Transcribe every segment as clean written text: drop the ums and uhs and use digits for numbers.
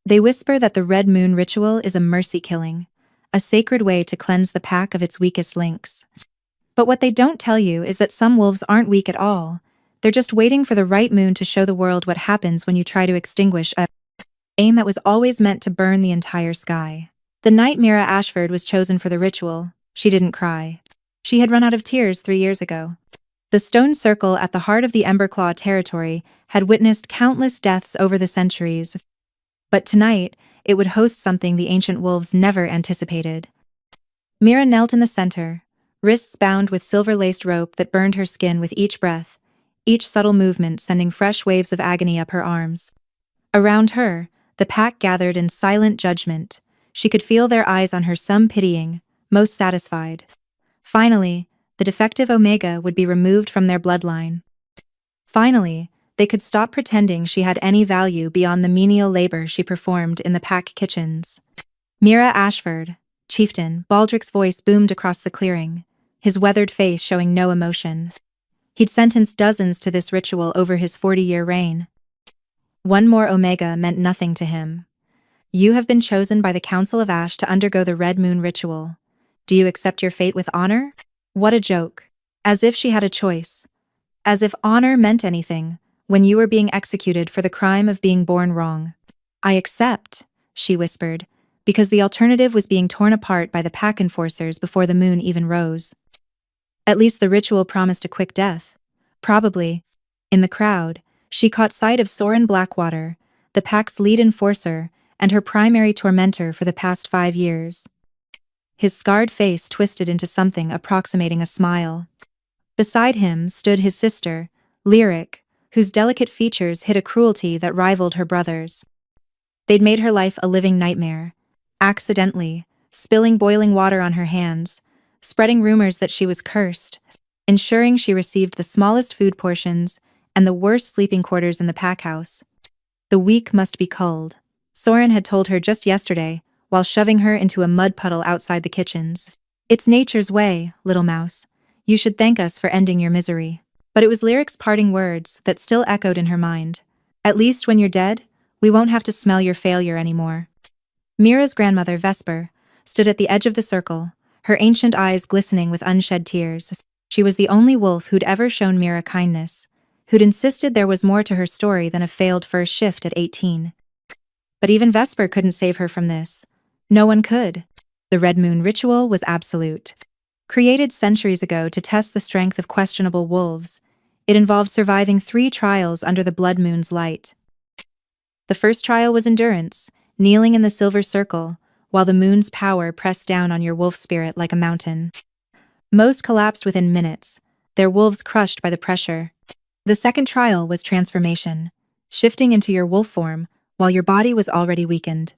They whisper that the red moon ritual is a mercy killing, a sacred way to cleanse the pack of its weakest links. But what they don't tell you is that some wolves aren't weak at all. They're just waiting for the right moon to show the world what happens when you try to extinguish a flame that was always meant to burn the entire sky. The night Mira Ashford was chosen for the ritual, she didn't cry. She had run out of tears 3 years ago. The stone circle at the heart of the Emberclaw territory had witnessed countless deaths over the centuries. But tonight, it would host something the ancient wolves never anticipated. Mira knelt in the center, wrists bound with silver-laced rope that burned her skin with each breath, each subtle movement sending fresh waves of agony up her arms. Around her, the pack gathered in silent judgment. She could feel their eyes on her, some pitying, most satisfied. Finally, the defective Omega would be removed from their bloodline. Finally, they could stop pretending she had any value beyond the menial labor she performed in the pack kitchens. Mira Ashford, chieftain, Baldric's voice boomed across the clearing, his weathered face showing no emotion. He'd sentenced dozens to this ritual over his 40-year reign. One more Omega meant nothing to him. You have been chosen by the Council of Ash to undergo the Red Moon ritual. Do you accept your fate with honor? What a joke. As if she had a choice. As if honor meant anything, when you were being executed for the crime of being born wrong. I accept, she whispered, because the alternative was being torn apart by the pack enforcers before the moon even rose. At least the ritual promised a quick death. Probably. In the crowd, she caught sight of Soren Blackwater, the pack's lead enforcer and her primary tormentor for the past 5 years. His scarred face twisted into something approximating a smile. Beside him stood his sister, Lyric, whose delicate features hid a cruelty that rivaled her brother's. They'd made her life a living nightmare, accidentally, spilling boiling water on her hands, spreading rumors that she was cursed, ensuring she received the smallest food portions and the worst sleeping quarters in the pack house. The weak must be culled, Soren had told her just yesterday, while shoving her into a mud puddle outside the kitchens. It's nature's way, little mouse. You should thank us for ending your misery. But it was Lyric's parting words that still echoed in her mind. At least when you're dead, we won't have to smell your failure anymore. Mira's grandmother, Vesper, stood at the edge of the circle, her ancient eyes glistening with unshed tears. She was the only wolf who'd ever shown Mira kindness, who'd insisted there was more to her story than a failed first shift at 18. But even Vesper couldn't save her from this. No one could. The Red Moon ritual was absolute. Created centuries ago to test the strength of questionable wolves, it involved surviving 3 trials under the blood moon's light. The first trial was endurance, kneeling in the silver circle, while the moon's power pressed down on your wolf spirit like a mountain. Most collapsed within minutes, their wolves crushed by the pressure. The second trial was transformation, shifting into your wolf form while your body was already weakened.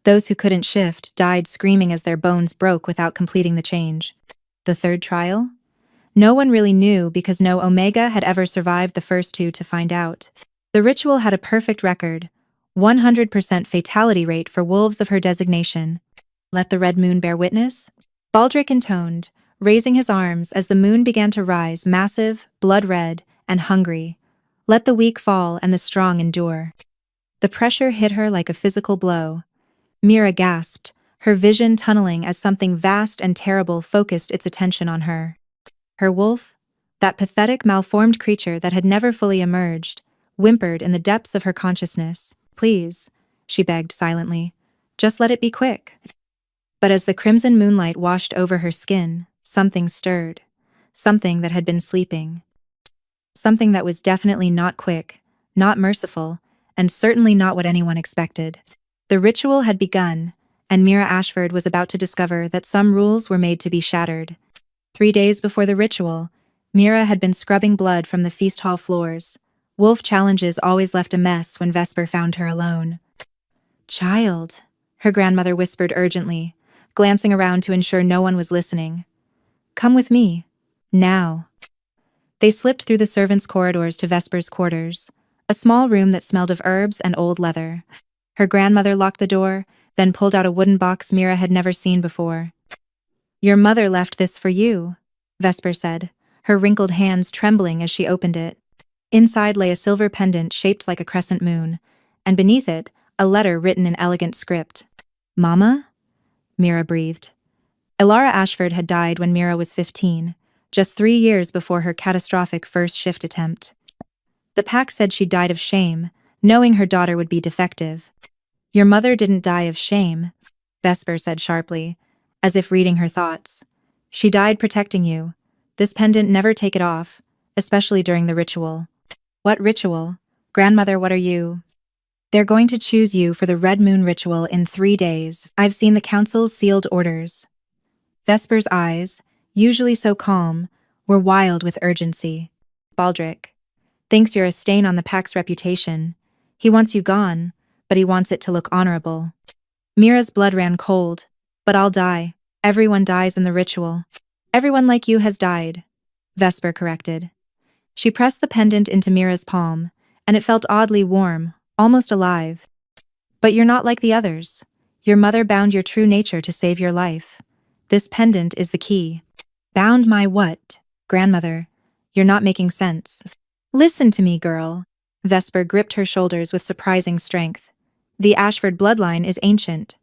Those who couldn't shift died screaming as their bones broke without completing the change. The third trial? No one really knew because no Omega had ever survived the first 2 to find out. The ritual had a perfect record, 100% fatality rate for wolves of her designation. Let the Red Moon bear witness? Baldric intoned, raising his arms as the moon began to rise, massive, blood-red, and hungry. Let the weak fall and the strong endure. The pressure hit her like a physical blow. Mira gasped, her vision tunneling as something vast and terrible focused its attention on her. Her wolf, that pathetic malformed creature that had never fully emerged, whimpered in the depths of her consciousness. Please, she begged silently, just let it be quick. But as the crimson moonlight washed over her skin, something stirred, something that had been sleeping. Something that was definitely not quick, not merciful, and certainly not what anyone expected. The ritual had begun, and Mira Ashford was about to discover that some rules were made to be shattered. 3 days before the ritual, Mira had been scrubbing blood from the feast hall floors. Wolf challenges always left a mess when Vesper found her alone. Child, her grandmother whispered urgently, glancing around to ensure no one was listening. Come with me. Now. They slipped through the servants' corridors to Vesper's quarters, a small room that smelled of herbs and old leather. Her grandmother locked the door, then pulled out a wooden box Mira had never seen before. Your mother left this for you, Vesper said, her wrinkled hands trembling as she opened it. Inside lay a silver pendant shaped like a crescent moon, and beneath it, a letter written in elegant script. "Mama?" Mira breathed. Elara Ashford had died when Mira was 15, just 3 years before her catastrophic first shift attempt. The pack said she died of shame, knowing her daughter would be defective. "Your mother didn't die of shame," Vesper said sharply, as if reading her thoughts. "She died protecting you. This pendant, never take it off, especially during the ritual." "What ritual? Grandmother, what are you?" "They're going to choose you for the Red Moon ritual in 3 days. I've seen the council's sealed orders." Vesper's eyes, usually so calm, were wild with urgency. "Baldric thinks you're a stain on the pack's reputation. He wants you gone, but he wants it to look honorable." Mira's blood ran cold. "But I'll die. Everyone dies in the ritual." "Everyone like you has died," Vesper corrected. She pressed the pendant into Mira's palm, and it felt oddly warm, almost alive. "But you're not like the others. Your mother bound your true nature to save your life. This pendant is the key." "Bound my what? Grandmother, you're not making sense." "Listen to me, girl." Vesper gripped her shoulders with surprising strength. "The Ashford bloodline is ancient.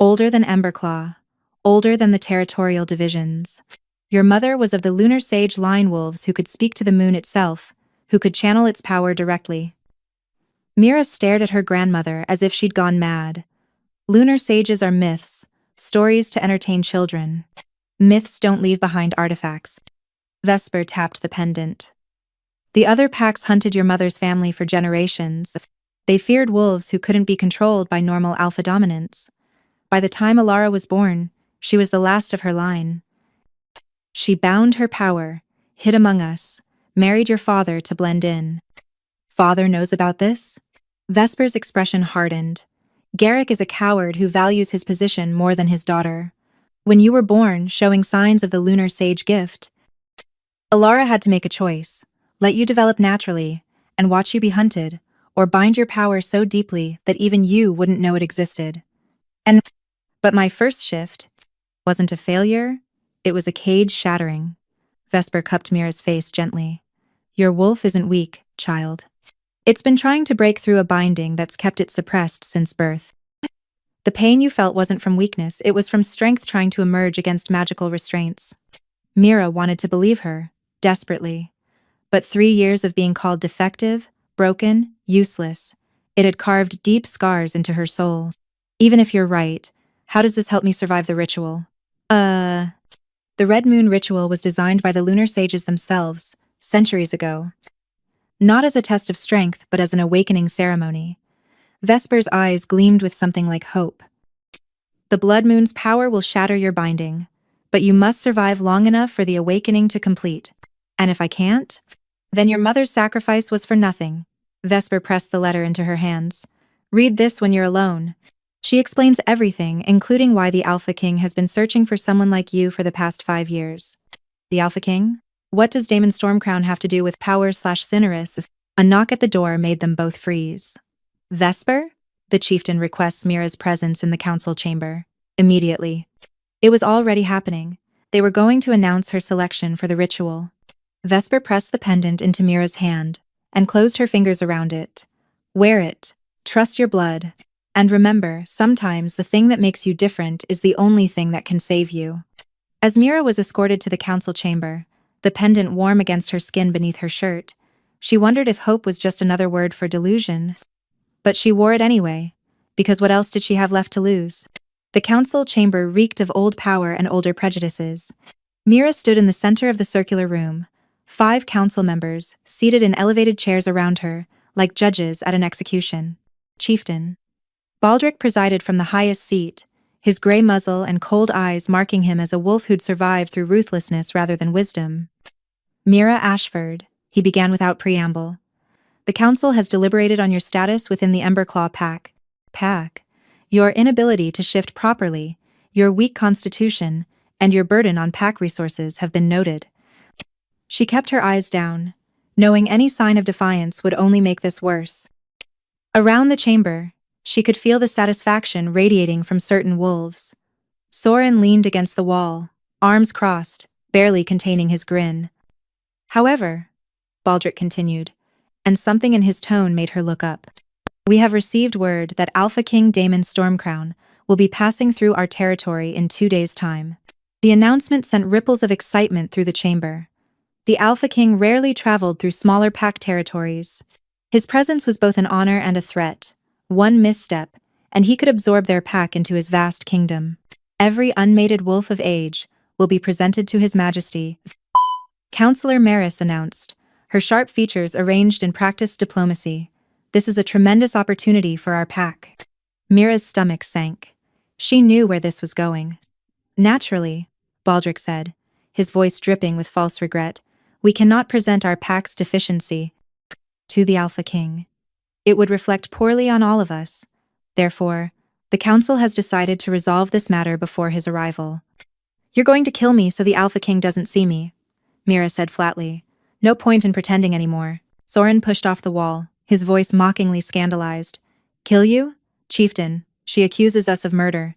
Older than Emberclaw. Older than the territorial divisions. Your mother was of the lunar sage line wolves who could speak to the moon itself, who could channel its power directly." Mira stared at her grandmother as if she'd gone mad. "Lunar sages are myths, stories to entertain children. Myths don't leave behind artifacts." Vesper tapped the pendant. "The other packs hunted your mother's family for generations. They feared wolves who couldn't be controlled by normal alpha dominance. By the time Elara was born, she was the last of her line. She bound her power, hid among us, married your father to blend in." "Father knows about this?" Vesper's expression hardened. "Garrick is a coward who values his position more than his daughter. When you were born, showing signs of the lunar sage gift, Elara had to make a choice: let you develop naturally, and watch you be hunted, or bind your power so deeply that even you wouldn't know it existed. But my first shift wasn't a failure, it was a cage shattering." Vesper cupped Mira's face gently. "Your wolf isn't weak, child. It's been trying to break through a binding that's kept it suppressed since birth. The pain you felt wasn't from weakness, it was from strength trying to emerge against magical restraints." Mira wanted to believe her, desperately. But 3 years of being called defective, broken, useless, it had carved deep scars into her soul. "Even if you're right, how does this help me survive the ritual?" The Red Moon ritual was designed by the lunar sages themselves, centuries ago. Not as a test of strength, but as an awakening ceremony. Vesper's eyes gleamed with something like hope. "The blood moon's power will shatter your binding, but you must survive long enough for the awakening to complete. And if I can't, then your mother's sacrifice was for nothing." Vesper pressed the letter into her hands. "Read this when you're alone. She explains everything, including why the Alpha King has been searching for someone like you for the past 5 years. "The Alpha King? What does Damon Stormcrown have to do with power/Cinerus?" A knock at the door made them both freeze. "Vesper?" The chieftain requests Mira's presence in the council chamber. Immediately. It was already happening. They were going to announce her selection for the ritual. Vesper pressed the pendant into Mira's hand and closed her fingers around it. "Wear it. Trust your blood. And remember, sometimes the thing that makes you different is the only thing that can save you." As Mira was escorted to the council chamber, the pendant warm against her skin beneath her shirt, she wondered if hope was just another word for delusion. But she wore it anyway, because what else did she have left to lose? The council chamber reeked of old power and older prejudices. Mira stood in the center of the circular room, 5 council members, seated in elevated chairs around her, like judges at an execution. Chieftain Baldric presided from the highest seat, his gray muzzle and cold eyes marking him as a wolf who'd survived through ruthlessness rather than wisdom. "Mira Ashford," he began without preamble. "The council has deliberated on your status within the Emberclaw pack. Your inability to shift properly, your weak constitution, and your burden on pack resources have been noted." She kept her eyes down, knowing any sign of defiance would only make this worse. Around the chamber, she could feel the satisfaction radiating from certain wolves. Soren leaned against the wall, arms crossed, barely containing his grin. "However," Baldric continued, and something in his tone made her look up, We have received word that Alpha King Damon Stormcrown will be passing through our territory in 2 days' time. The announcement sent ripples of excitement through the chamber. The Alpha King rarely traveled through smaller pack territories. His presence was both an honor and a threat. One misstep, and he could absorb their pack into his vast kingdom. Every unmated wolf of age will be presented to His Majesty. Counselor Maris announced, her sharp features arranged in practiced diplomacy. This is a tremendous opportunity for our pack. Mira's stomach sank. She knew where this was going. Naturally, Baldric said, his voice dripping with false regret, we cannot present our pack's deficiency to the Alpha King. It would reflect poorly on all of us. Therefore, the council has decided to resolve this matter before his arrival. You're going to kill me so the Alpha King doesn't see me, Mira said flatly. No point in pretending anymore. Soren pushed off the wall, his voice mockingly scandalized. Kill you? Chieftain, she accuses us of murder.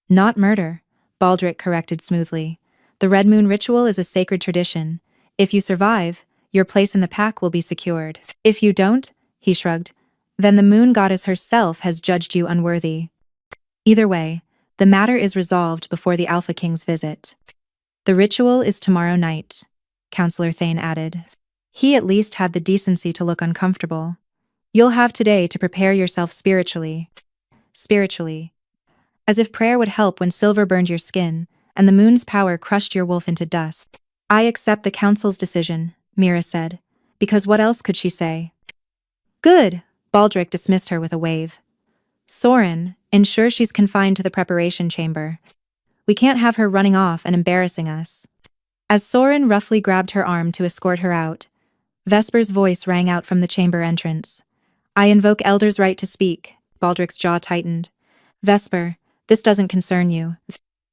Not murder, Baldric corrected smoothly. The Red Moon ritual is a sacred tradition. If you survive, your place in the pack will be secured. If you don't, he shrugged, then the moon goddess herself has judged you unworthy. Either way, the matter is resolved before the Alpha King's visit. The ritual is tomorrow night, Counselor Thane added. He at least had the decency to look uncomfortable. You'll have today to prepare yourself spiritually. Spiritually. As if prayer would help when silver burned your skin, and the moon's power crushed your wolf into dust. I accept the council's decision, Mira said, because what else could she say? Good, Baldric dismissed her with a wave. Soren, ensure she's confined to the preparation chamber. We can't have her running off and embarrassing us. As Soren roughly grabbed her arm to escort her out, Vesper's voice rang out from the chamber entrance. I invoke Elder's right to speak, Baldric's jaw tightened. Vesper, this doesn't concern you.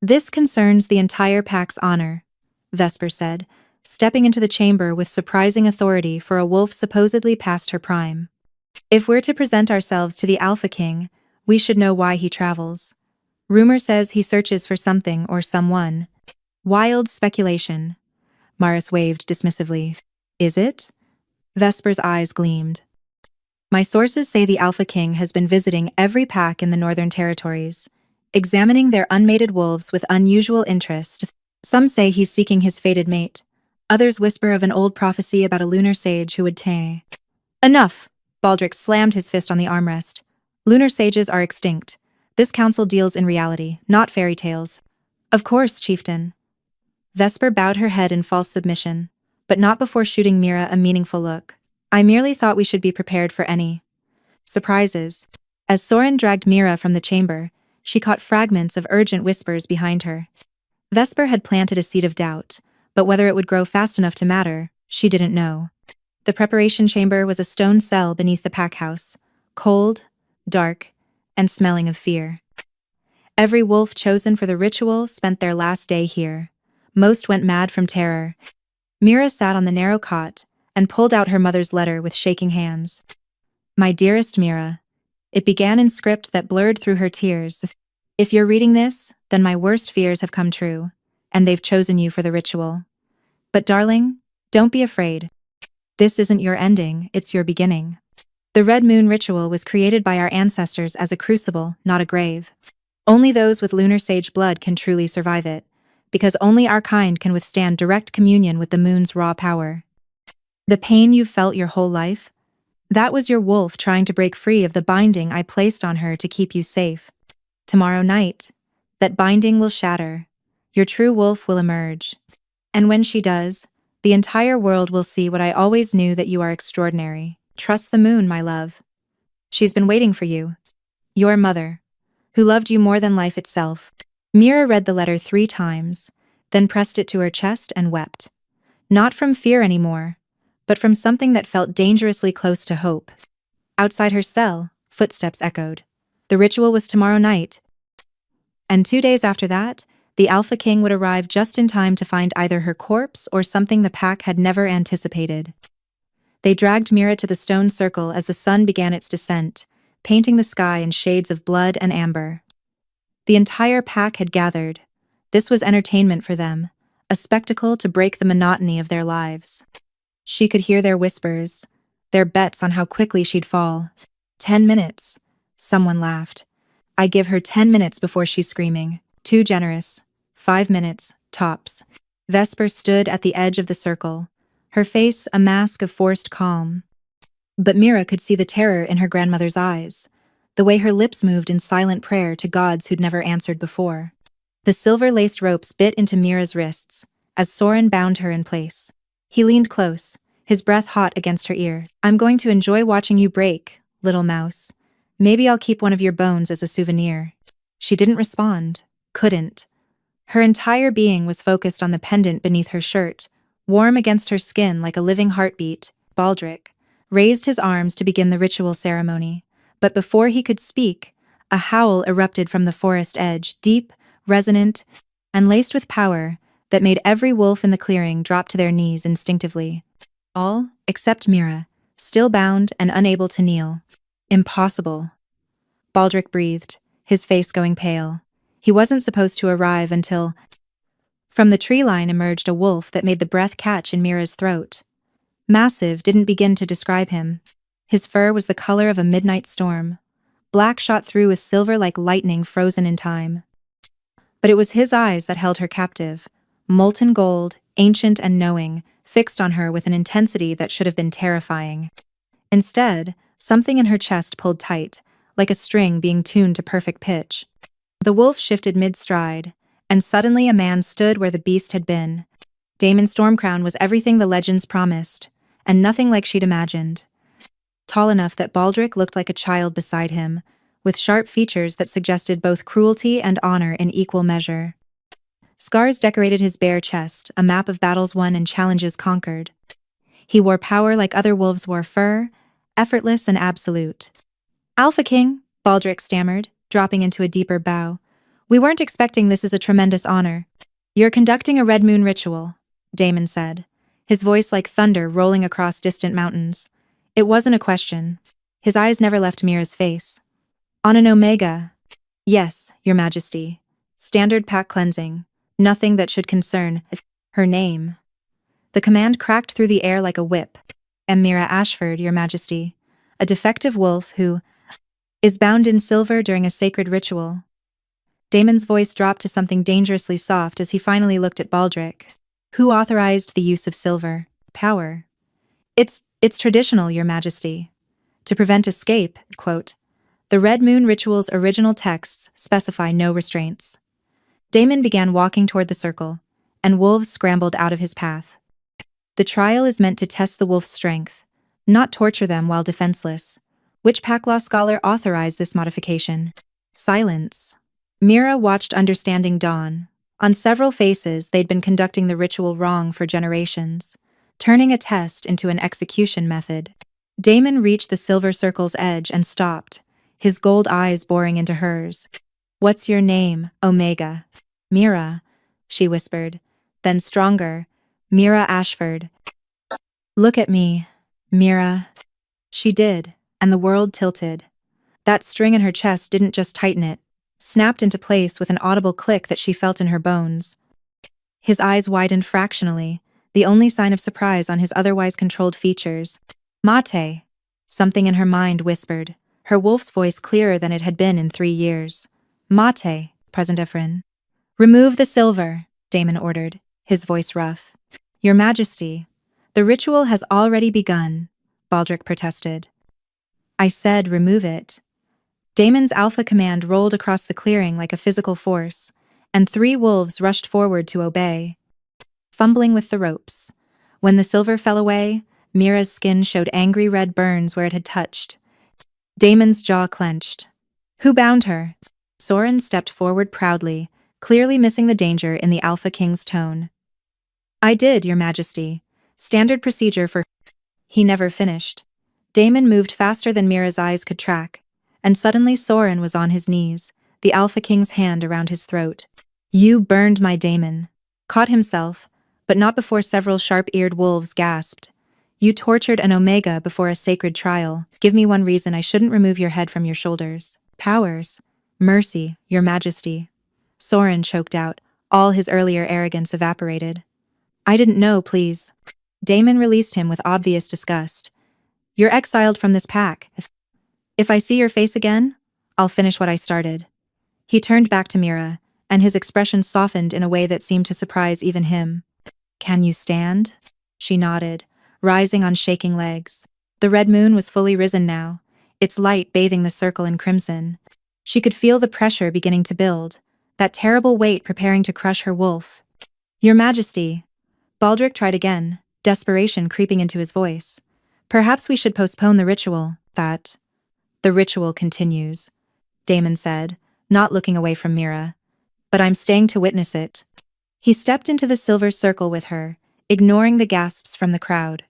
This concerns the entire pack's honor, Vesper said, stepping into the chamber with surprising authority for a wolf supposedly past her prime. If we're to present ourselves to the Alpha King, we should know why he travels. Rumor says he searches for something or someone. Wild speculation. Maris waved dismissively. Is it? Vesper's eyes gleamed. My sources say the Alpha King has been visiting every pack in the Northern Territories, examining their unmated wolves with unusual interest. Some say he's seeking his fated mate. Others whisper of an old prophecy about a lunar sage who would tame. Enough! Baldric slammed his fist on the armrest. Lunar sages are extinct. This council deals in reality, not fairy tales. Of course, chieftain. Vesper bowed her head in false submission, but not before shooting Mira a meaningful look. I merely thought we should be prepared for any surprises. As Soren dragged Mira from the chamber, she caught fragments of urgent whispers behind her. Vesper had planted a seed of doubt, but whether it would grow fast enough to matter, she didn't know. The preparation chamber was a stone cell beneath the pack house, cold, dark, and smelling of fear. Every wolf chosen for the ritual spent their last day here. Most went mad from terror. Mira sat on the narrow cot and pulled out her mother's letter with shaking hands. My dearest Mira. It began in script that blurred through her tears. If you're reading this, then my worst fears have come true, and they've chosen you for the ritual. But darling, don't be afraid. This isn't your ending, it's your beginning. The Red Moon ritual was created by our ancestors as a crucible, not a grave. Only those with lunar sage blood can truly survive it, because only our kind can withstand direct communion with the moon's raw power. The pain you've felt your whole life? That was your wolf trying to break free of the binding I placed on her to keep you safe. Tomorrow night, that binding will shatter. Your true wolf will emerge. And when she does, the entire world will see what I always knew, that you are extraordinary. Trust the moon, my love. She's been waiting for you. Your mother, who loved you more than life itself. Mira read the letter 3 times, then pressed it to her chest and wept. Not from fear anymore, but from something that felt dangerously close to hope. Outside her cell, footsteps echoed. The ritual was tomorrow night. And 2 days after that, the Alpha King would arrive just in time to find either her corpse or something the pack had never anticipated. They dragged Mira to the stone circle as the sun began its descent, painting the sky in shades of blood and amber. The entire pack had gathered. This was entertainment for them, a spectacle to break the monotony of their lives. She could hear their whispers, their bets on how quickly she'd fall. 10 minutes. Someone laughed. I give her 10 minutes before she's screaming. Too generous. 5 minutes, tops. Vesper stood at the edge of the circle, her face a mask of forced calm. But Mira could see the terror in her grandmother's eyes, the way her lips moved in silent prayer to gods who'd never answered before. The silver-laced ropes bit into Mira's wrists as Soren bound her in place. He leaned close, his breath hot against her ear. I'm going to enjoy watching you break, little mouse. Maybe I'll keep one of your bones as a souvenir. She didn't respond. Couldn't. Her entire being was focused on the pendant beneath her shirt, warm against her skin like a living heartbeat. Baldric raised his arms to begin the ritual ceremony, but before he could speak, a howl erupted from the forest edge, deep, resonant, and laced with power that made every wolf in the clearing drop to their knees instinctively. All, except Mira, still bound and unable to kneel. Impossible. Baldric breathed, his face going pale. He wasn't supposed to arrive until... From the tree line emerged a wolf that made the breath catch in Mira's throat. Massive didn't begin to describe him. His fur was the color of a midnight storm, black shot through with silver like lightning frozen in time. But it was his eyes that held her captive, molten gold, ancient and knowing, fixed on her with an intensity that should have been terrifying. Instead, something in her chest pulled tight, like a string being tuned to perfect pitch. The wolf shifted mid-stride, and suddenly a man stood where the beast had been. Damon Stormcrown was everything the legends promised, and nothing like she'd imagined. Tall enough that Baldric looked like a child beside him, with sharp features that suggested both cruelty and honor in equal measure. Scars decorated his bare chest, a map of battles won and challenges conquered. He wore power like other wolves wore fur, effortless and absolute. Alpha King, Baldric stammered, dropping into a deeper bow. We weren't expecting this as a tremendous honor. You're conducting a Red Moon ritual, Damon said, his voice like thunder rolling across distant mountains. It wasn't a question. His eyes never left Mira's face. On an Omega. Yes, Your Majesty. Standard pack cleansing. Nothing that should concern her name. The command cracked through the air like a whip. Am Mira Ashford, Your Majesty, a defective wolf who is bound in silver during a sacred ritual. Damon's voice dropped to something dangerously soft as he finally looked at Baldric. Who authorized the use of silver? Power. It's traditional, Your Majesty. To prevent escape, quote, the Red Moon ritual's original texts specify no restraints. Damon began walking toward the circle, and wolves scrambled out of his path. The trial is meant to test the wolf's strength, not torture them while defenseless. Which pack law scholar authorized this modification? Silence. Mira watched understanding dawn. On several faces, they'd been conducting the ritual wrong for generations, turning a test into an execution method. Damon reached the silver circle's edge and stopped, his gold eyes boring into hers. What's your name, Omega? Mira, she whispered, then stronger, Mira Ashford. Look at me, Mira. She did, and the world tilted. That string in her chest didn't just tighten it, snapped into place with an audible click that she felt in her bones. His eyes widened fractionally, the only sign of surprise on his otherwise controlled features. Mate, something in her mind whispered, her wolf's voice clearer than it had been in 3 years. Mate, Present Ephraim. Remove the silver, Damon ordered, his voice rough. Your Majesty, the ritual has already begun, Baldric protested. I said remove it. Damon's alpha command rolled across the clearing like a physical force, and 3 wolves rushed forward to obey, fumbling with the ropes. When the silver fell away, Mira's skin showed angry red burns where it had touched. Damon's jaw clenched. Who bound her? Soren stepped forward proudly, clearly missing the danger in the Alpha King's tone. I did, Your Majesty. Standard procedure for... He never finished. Damon moved faster than Mira's eyes could track, and suddenly Soren was on his knees, the Alpha King's hand around his throat. You burned my Damon. Caught himself, but not before several sharp-eared wolves gasped. You tortured an Omega before a sacred trial. Give me one reason I shouldn't remove your head from your shoulders. Powers. Mercy, Your Majesty. Soren choked out, all his earlier arrogance evaporated. I didn't know, please. Damon released him with obvious disgust. You're exiled from this pack. If I see your face again, I'll finish what I started. He turned back to Mira, and his expression softened in a way that seemed to surprise even him. Can you stand? She nodded, rising on shaking legs. The red moon was fully risen now, its light bathing the circle in crimson. She could feel the pressure beginning to build, that terrible weight preparing to crush her wolf. Your Majesty. Baldric tried again, desperation creeping into his voice. Perhaps we should postpone the ritual, that. The ritual continues, Damon said, not looking away from Mira. But I'm staying to witness it. He stepped into the silver circle with her, ignoring the gasps from the crowd.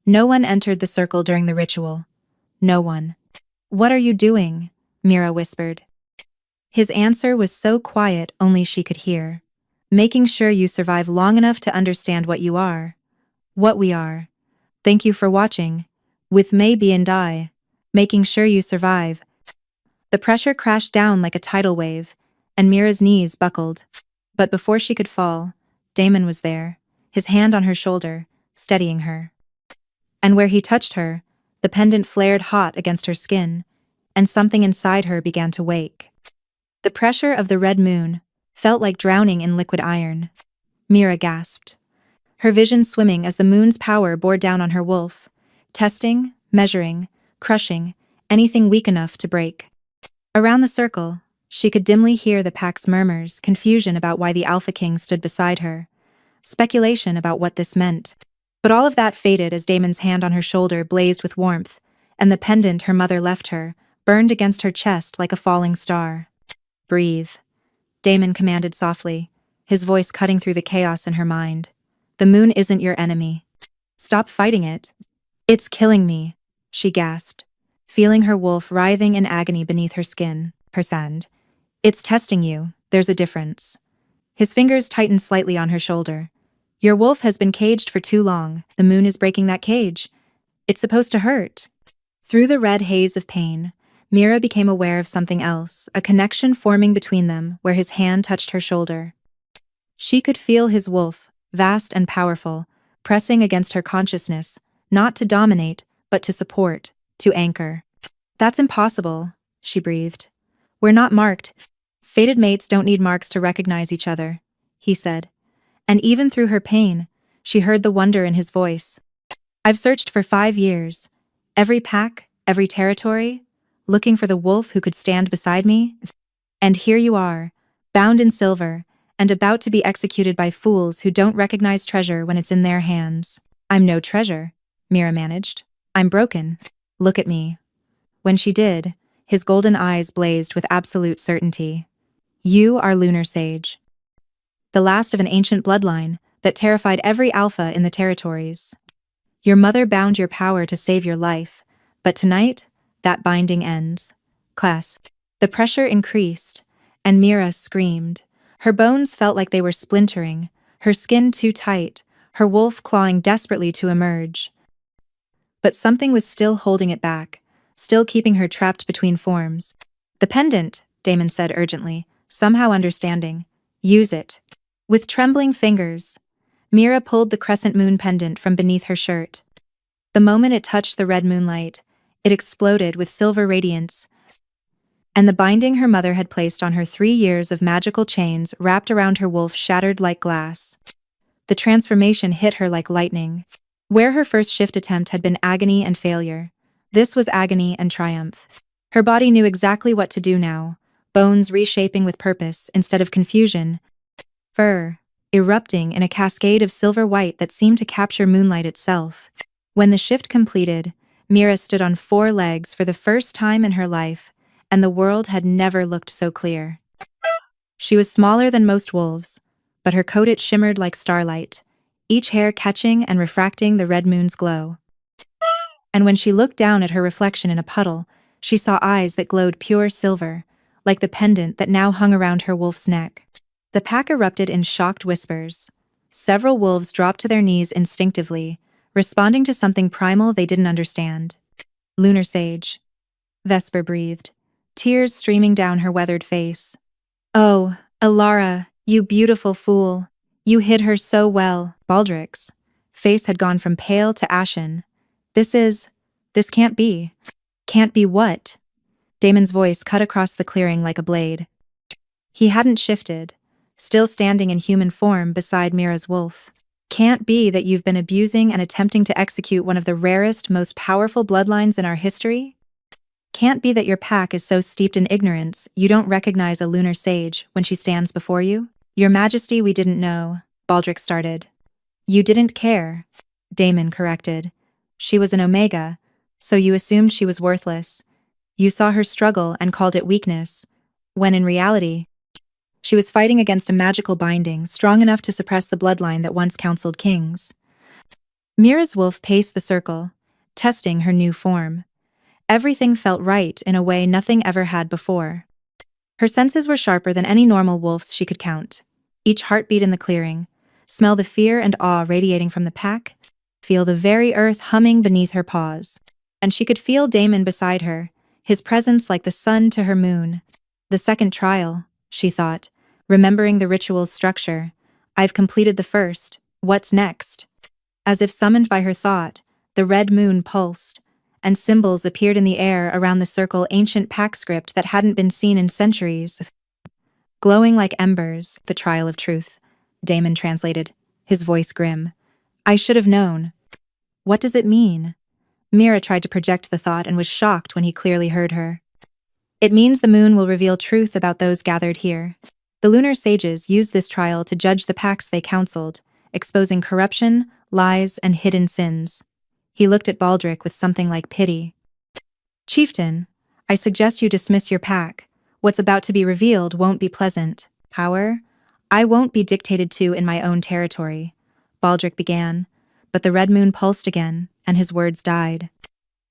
No one entered the circle during the ritual. No one. What are you doing? Mira whispered. His answer was so quiet only she could hear. Making sure you survive long enough to understand what you are. What we are. Thank you for watching. With Maybe and I. Making sure you survive. The pressure crashed down like a tidal wave, and Mira's knees buckled. But before she could fall, Damon was there, his hand on her shoulder, steadying her. And where he touched her, the pendant flared hot against her skin, and something inside her began to wake. The pressure of the red moon felt like drowning in liquid iron. Mira gasped, her vision swimming as the moon's power bore down on her wolf, testing, measuring, crushing, anything weak enough to break. Around the circle, she could dimly hear the pack's murmurs, confusion about why the Alpha King stood beside her, speculation about what this meant. But all of that faded as Damon's hand on her shoulder blazed with warmth, and the pendant her mother left her burned against her chest like a falling star. Breathe, Damon commanded softly, his voice cutting through the chaos in her mind. The moon isn't your enemy. Stop fighting it. It's killing me, she gasped, feeling her wolf writhing in agony beneath her skin. Her sand. It's testing you, there's a difference. His fingers tightened slightly on her shoulder. Your wolf has been caged for too long. The moon is breaking that cage. It's supposed to hurt. Through the red haze of pain, Mira became aware of something else, a connection forming between them where his hand touched her shoulder. She could feel his wolf, vast and powerful, pressing against her consciousness, not to dominate, but to support, to anchor. That's impossible, she breathed. We're not marked. Fated mates don't need marks to recognize each other, he said. And even through her pain, she heard the wonder in his voice. I've searched for 5 years. Every pack, every territory, looking for the wolf who could stand beside me. And here you are, bound in silver, and about to be executed by fools who don't recognize treasure when it's in their hands. I'm no treasure, Mira managed. I'm broken. Look at me. When she did, his golden eyes blazed with absolute certainty. You are Lunar Sage. The last of an ancient bloodline that terrified every alpha in the territories. Your mother bound your power to save your life, but tonight, that binding ends. Class. The pressure increased, and Mira screamed. Her bones felt like they were splintering, her skin too tight, her wolf clawing desperately to emerge. But something was still holding it back, still keeping her trapped between forms. The pendant, Damon said urgently, somehow understanding. Use it. With trembling fingers, Mira pulled the crescent moon pendant from beneath her shirt. The moment it touched the red moonlight, it exploded with silver radiance, and the binding her mother had placed on her 3 years of magical chains wrapped around her wolf shattered like glass. The transformation hit her like lightning. Where her first shift attempt had been agony and failure, this was agony and triumph. Her body knew exactly what to do now, bones reshaping with purpose instead of confusion, fur erupting in a cascade of silver white that seemed to capture moonlight itself. When the shift completed, Mira stood on 4 legs for the first time in her life, and the world had never looked so clear. She was smaller than most wolves, but her coat shimmered like starlight, each hair catching and refracting the red moon's glow. And when she looked down at her reflection in a puddle, she saw eyes that glowed pure silver, like the pendant that now hung around her wolf's neck. The pack erupted in shocked whispers. Several wolves dropped to their knees instinctively, responding to something primal they didn't understand. Lunar Sage. Vesper breathed, tears streaming down her weathered face. Oh, Elara, you beautiful fool. You hid her so well. Baldric's face had gone from pale to ashen. This can't be. Can't be what? Damon's voice cut across the clearing like a blade. He hadn't shifted, still standing in human form beside Mira's wolf. Can't be that you've been abusing and attempting to execute one of the rarest, most powerful bloodlines in our history? Can't be that your pack is so steeped in ignorance you don't recognize a lunar sage when she stands before you? Your Majesty, we didn't know, Baldric started. You didn't care, Damon corrected. She was an Omega, so you assumed she was worthless. You saw her struggle and called it weakness, when in reality, she was fighting against a magical binding strong enough to suppress the bloodline that once counseled kings. Mira's wolf paced the circle, testing her new form. Everything felt right in a way nothing ever had before. Her senses were sharper than any normal wolf's she could count. Each heartbeat in the clearing, smell the fear and awe radiating from the pack, feel the very earth humming beneath her paws. And she could feel Damon beside her, his presence like the sun to her moon. The second trial, she thought, remembering the ritual's structure. I've completed the first, what's next? As if summoned by her thought, the red moon pulsed, and symbols appeared in the air around the circle, ancient pack script that hadn't been seen in centuries. Glowing like embers, the trial of truth, Damon translated, his voice grim. I should have known. What does it mean? Mira tried to project the thought and was shocked when he clearly heard her. It means the moon will reveal truth about those gathered here. The lunar sages used this trial to judge the packs they counseled, exposing corruption, lies, and hidden sins. He looked at Baldric with something like pity. Chieftain, I suggest you dismiss your pack. What's about to be revealed won't be pleasant. Power? I won't be dictated to in my own territory, Baldric began, but the red moon pulsed again, and his words died.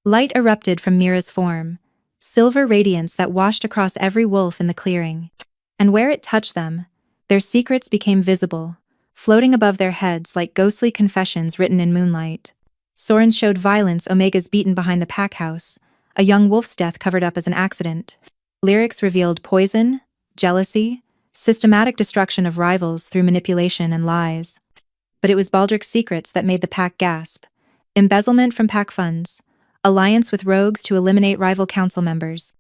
Light erupted from Mira's form, silver radiance that washed across every wolf in the clearing. And where it touched them, their secrets became visible, floating above their heads like ghostly confessions written in moonlight. Sorens showed violence, Omegas beaten behind the pack house, a young wolf's death covered up as an accident. Lyrics revealed poison, jealousy, systematic destruction of rivals through manipulation and lies. But it was Baldric's secrets that made the pack gasp. Embezzlement from pack funds, alliance with rogues to eliminate rival council members.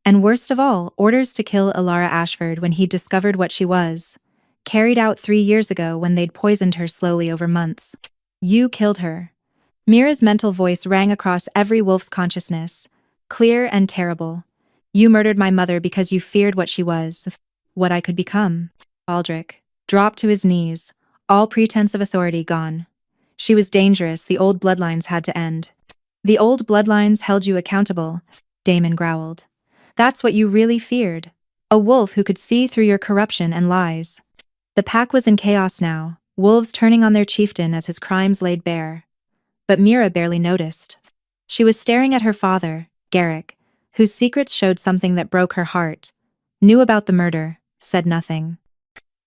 And worst of all, orders to kill Ilara Ashford when he discovered what she was, carried out 3 years ago when they'd poisoned her slowly over months. You killed her. Mira's mental voice rang across every wolf's consciousness, clear and terrible. You murdered my mother because you feared what she was, what I could become. Baldric dropped to his knees, all pretense of authority gone. She was dangerous, the old bloodlines had to end. The old bloodlines held you accountable, Damon growled. That's what you really feared. A wolf who could see through your corruption and lies. The pack was in chaos now, wolves turning on their chieftain as his crimes laid bare. But Mira barely noticed. She was staring at her father, Garrick, whose secrets showed something that broke her heart. Knew about the murder, said nothing.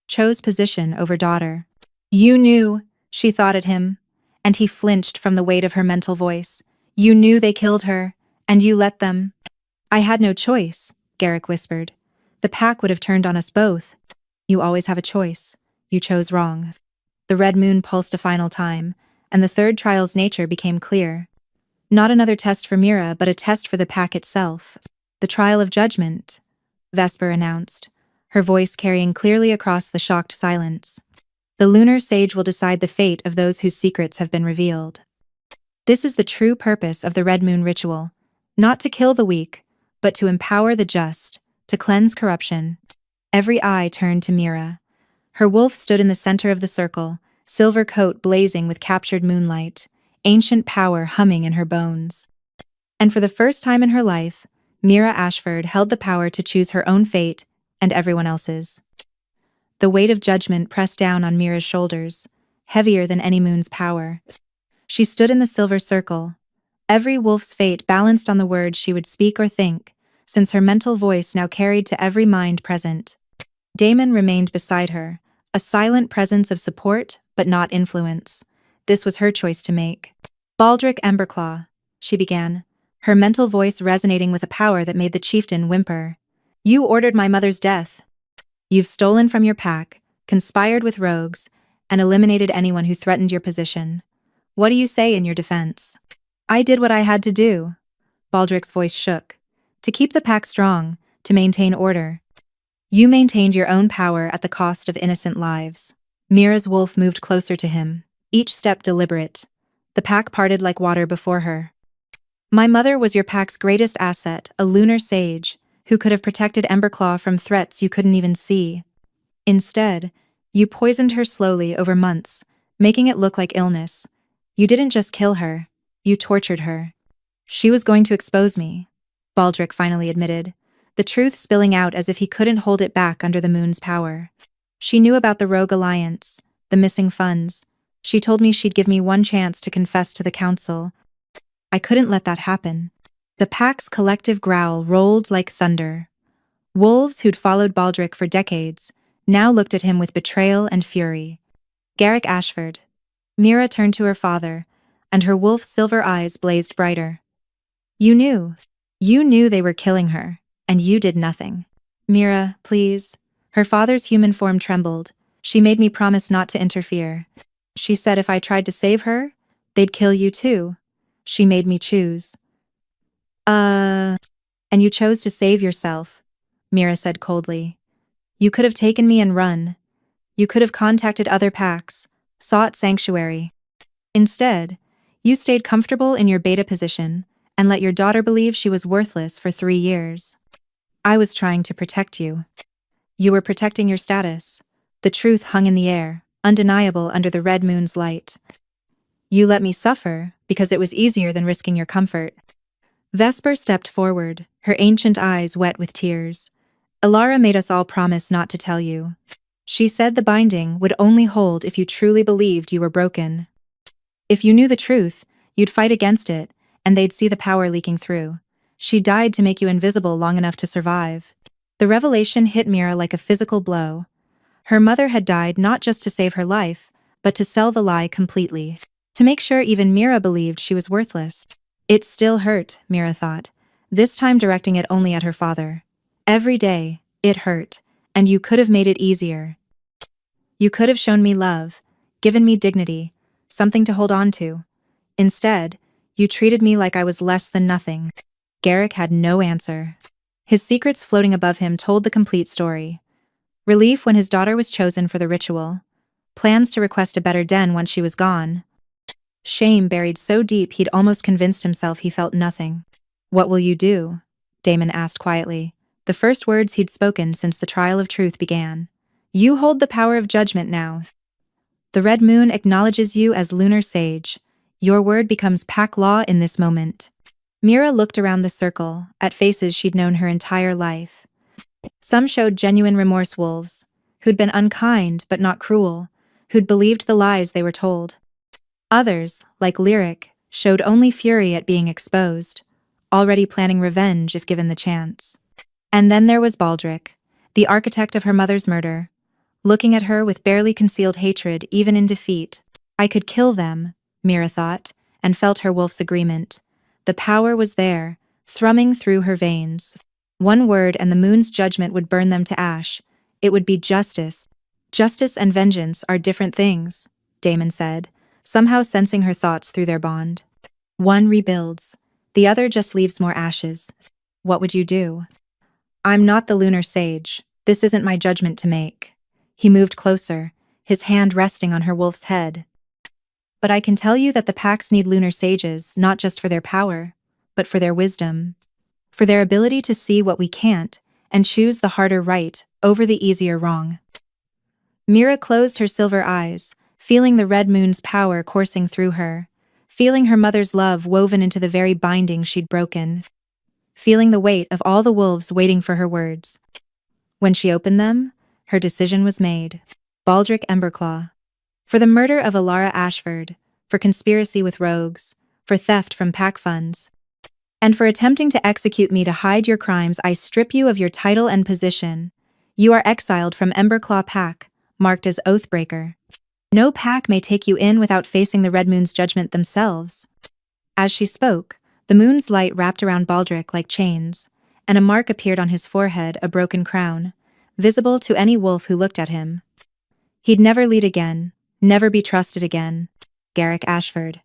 Chose position over daughter. You knew, she thought at him, and he flinched from the weight of her mental voice. You knew they killed her, and you let them. I had no choice, Garrick whispered. The pack would have turned on us both. You always have a choice. You chose wrong. The red moon pulsed a final time, and the third trial's nature became clear. Not another test for Mira, but a test for the pack itself. The trial of judgment, Vesper announced, her voice carrying clearly across the shocked silence. The lunar sage will decide the fate of those whose secrets have been revealed. This is the true purpose of the red moon ritual, not to kill the weak, but to empower the just, to cleanse corruption. Every eye turned to Mira. Her wolf stood in the center of the circle, silver coat blazing with captured moonlight, ancient power humming in her bones. And for the first time in her life, Mira Ashford held the power to choose her own fate and everyone else's. The weight of judgment pressed down on Mira's shoulders, heavier than any moon's power. She stood in the silver circle, every wolf's fate balanced on the words she would speak or think, since her mental voice now carried to every mind present. Damon remained beside her, a silent presence of support but not influence. This was her choice to make. Baldric Emberclaw, she began, her mental voice resonating with a power that made the chieftain whimper. You ordered my mother's death. You've stolen from your pack, conspired with rogues, and eliminated anyone who threatened your position. What do you say in your defense? I did what I had to do. Baldric's voice shook, To keep the pack strong, to maintain order. You maintained your own power at the cost of innocent lives. Mira's wolf moved closer to him, each step deliberate. The pack parted like water before her. My mother was your pack's greatest asset, a lunar sage, who could have protected Emberclaw from threats you couldn't even see. Instead, you poisoned her slowly over months, making it look like illness. You didn't just kill her, you tortured her. She was going to expose me, Baldric finally admitted, the truth spilling out as if he couldn't hold it back under the moon's power. She knew about the Rogue Alliance, the missing funds. She told me she'd give me one chance to confess to the council. I couldn't let that happen. The pack's collective growl rolled like thunder. Wolves who'd followed Baldric for decades now looked at him with betrayal and fury. Garrick Ashford. Mira turned to her father, and her wolf's silver eyes blazed brighter. You knew. You knew they were killing her, and you did nothing. Mira, please. Her father's human form trembled. She made me promise not to interfere. She said if I tried to save her, they'd kill you too. She made me choose. And you chose to save yourself, Mira said coldly. You could have taken me and run. You could have contacted other packs, sought sanctuary. Instead, you stayed comfortable in your beta position and let your daughter believe she was worthless for 3 years. I was trying to protect you. You were protecting your status. The truth hung in the air, undeniable under the red moon's light. You let me suffer because it was easier than risking your comfort. Vesper stepped forward, her ancient eyes wet with tears. Elara made us all promise not to tell you. She said the binding would only hold if you truly believed you were broken. If you knew the truth, you'd fight against it, and they'd see the power leaking through. She died to make you invisible long enough to survive. The revelation hit Mira like a physical blow. Her mother had died not just to save her life, but to sell the lie completely. To make sure even Mira believed she was worthless. It still hurt, Mira thought, this time directing it only at her father. Every day, it hurt, and you could have made it easier. You could have shown me love, given me dignity, something to hold on to. Instead, you treated me like I was less than nothing. Garrick had no answer. His secrets floating above him told the complete story. Relief when his daughter was chosen for the ritual. Plans to request a better den once she was gone. Shame buried so deep he'd almost convinced himself he felt nothing. What will you do? Damon asked quietly, the first words he'd spoken since the trial of truth began. You hold the power of judgment now. The red moon acknowledges you as lunar sage. Your word becomes pack law in this moment. Mira looked around the circle, at faces she'd known her entire life. Some showed genuine remorse wolves, who'd been unkind but not cruel, who'd believed the lies they were told. Others, like Lyric, showed only fury at being exposed, already planning revenge if given the chance. And then there was Baldric, the architect of her mother's murder, looking at her with barely concealed hatred even in defeat. I could kill them, Mira thought, and felt her wolf's agreement. The power was there, thrumming through her veins. One word and the moon's judgment would burn them to ash. It would be justice. Justice and vengeance are different things, Damon said, somehow sensing her thoughts through their bond. One rebuilds. The other just leaves more ashes. What would you do? I'm not the lunar sage. This isn't my judgment to make. He moved closer, his hand resting on her wolf's head. But I can tell you that the packs need lunar sages not just for their power, but for their wisdom. For their ability to see what we can't and choose the harder right over the easier wrong. Mira closed her silver eyes, feeling the red moon's power coursing through her, feeling her mother's love woven into the very binding she'd broken, feeling the weight of all the wolves waiting for her words. When she opened them, her decision was made. Baldric Emberclaw. For the murder of Elara Ashford, for conspiracy with rogues, for theft from pack funds, and for attempting to execute me to hide your crimes, I strip you of your title and position. You are exiled from Emberclaw Pack, marked as Oathbreaker. No pack may take you in without facing the Red Moon's judgment themselves. As she spoke, the moon's light wrapped around Baldric like chains, and a mark appeared on his forehead, a broken crown, visible to any wolf who looked at him. He'd never lead again, never be trusted again. Garrick Ashford.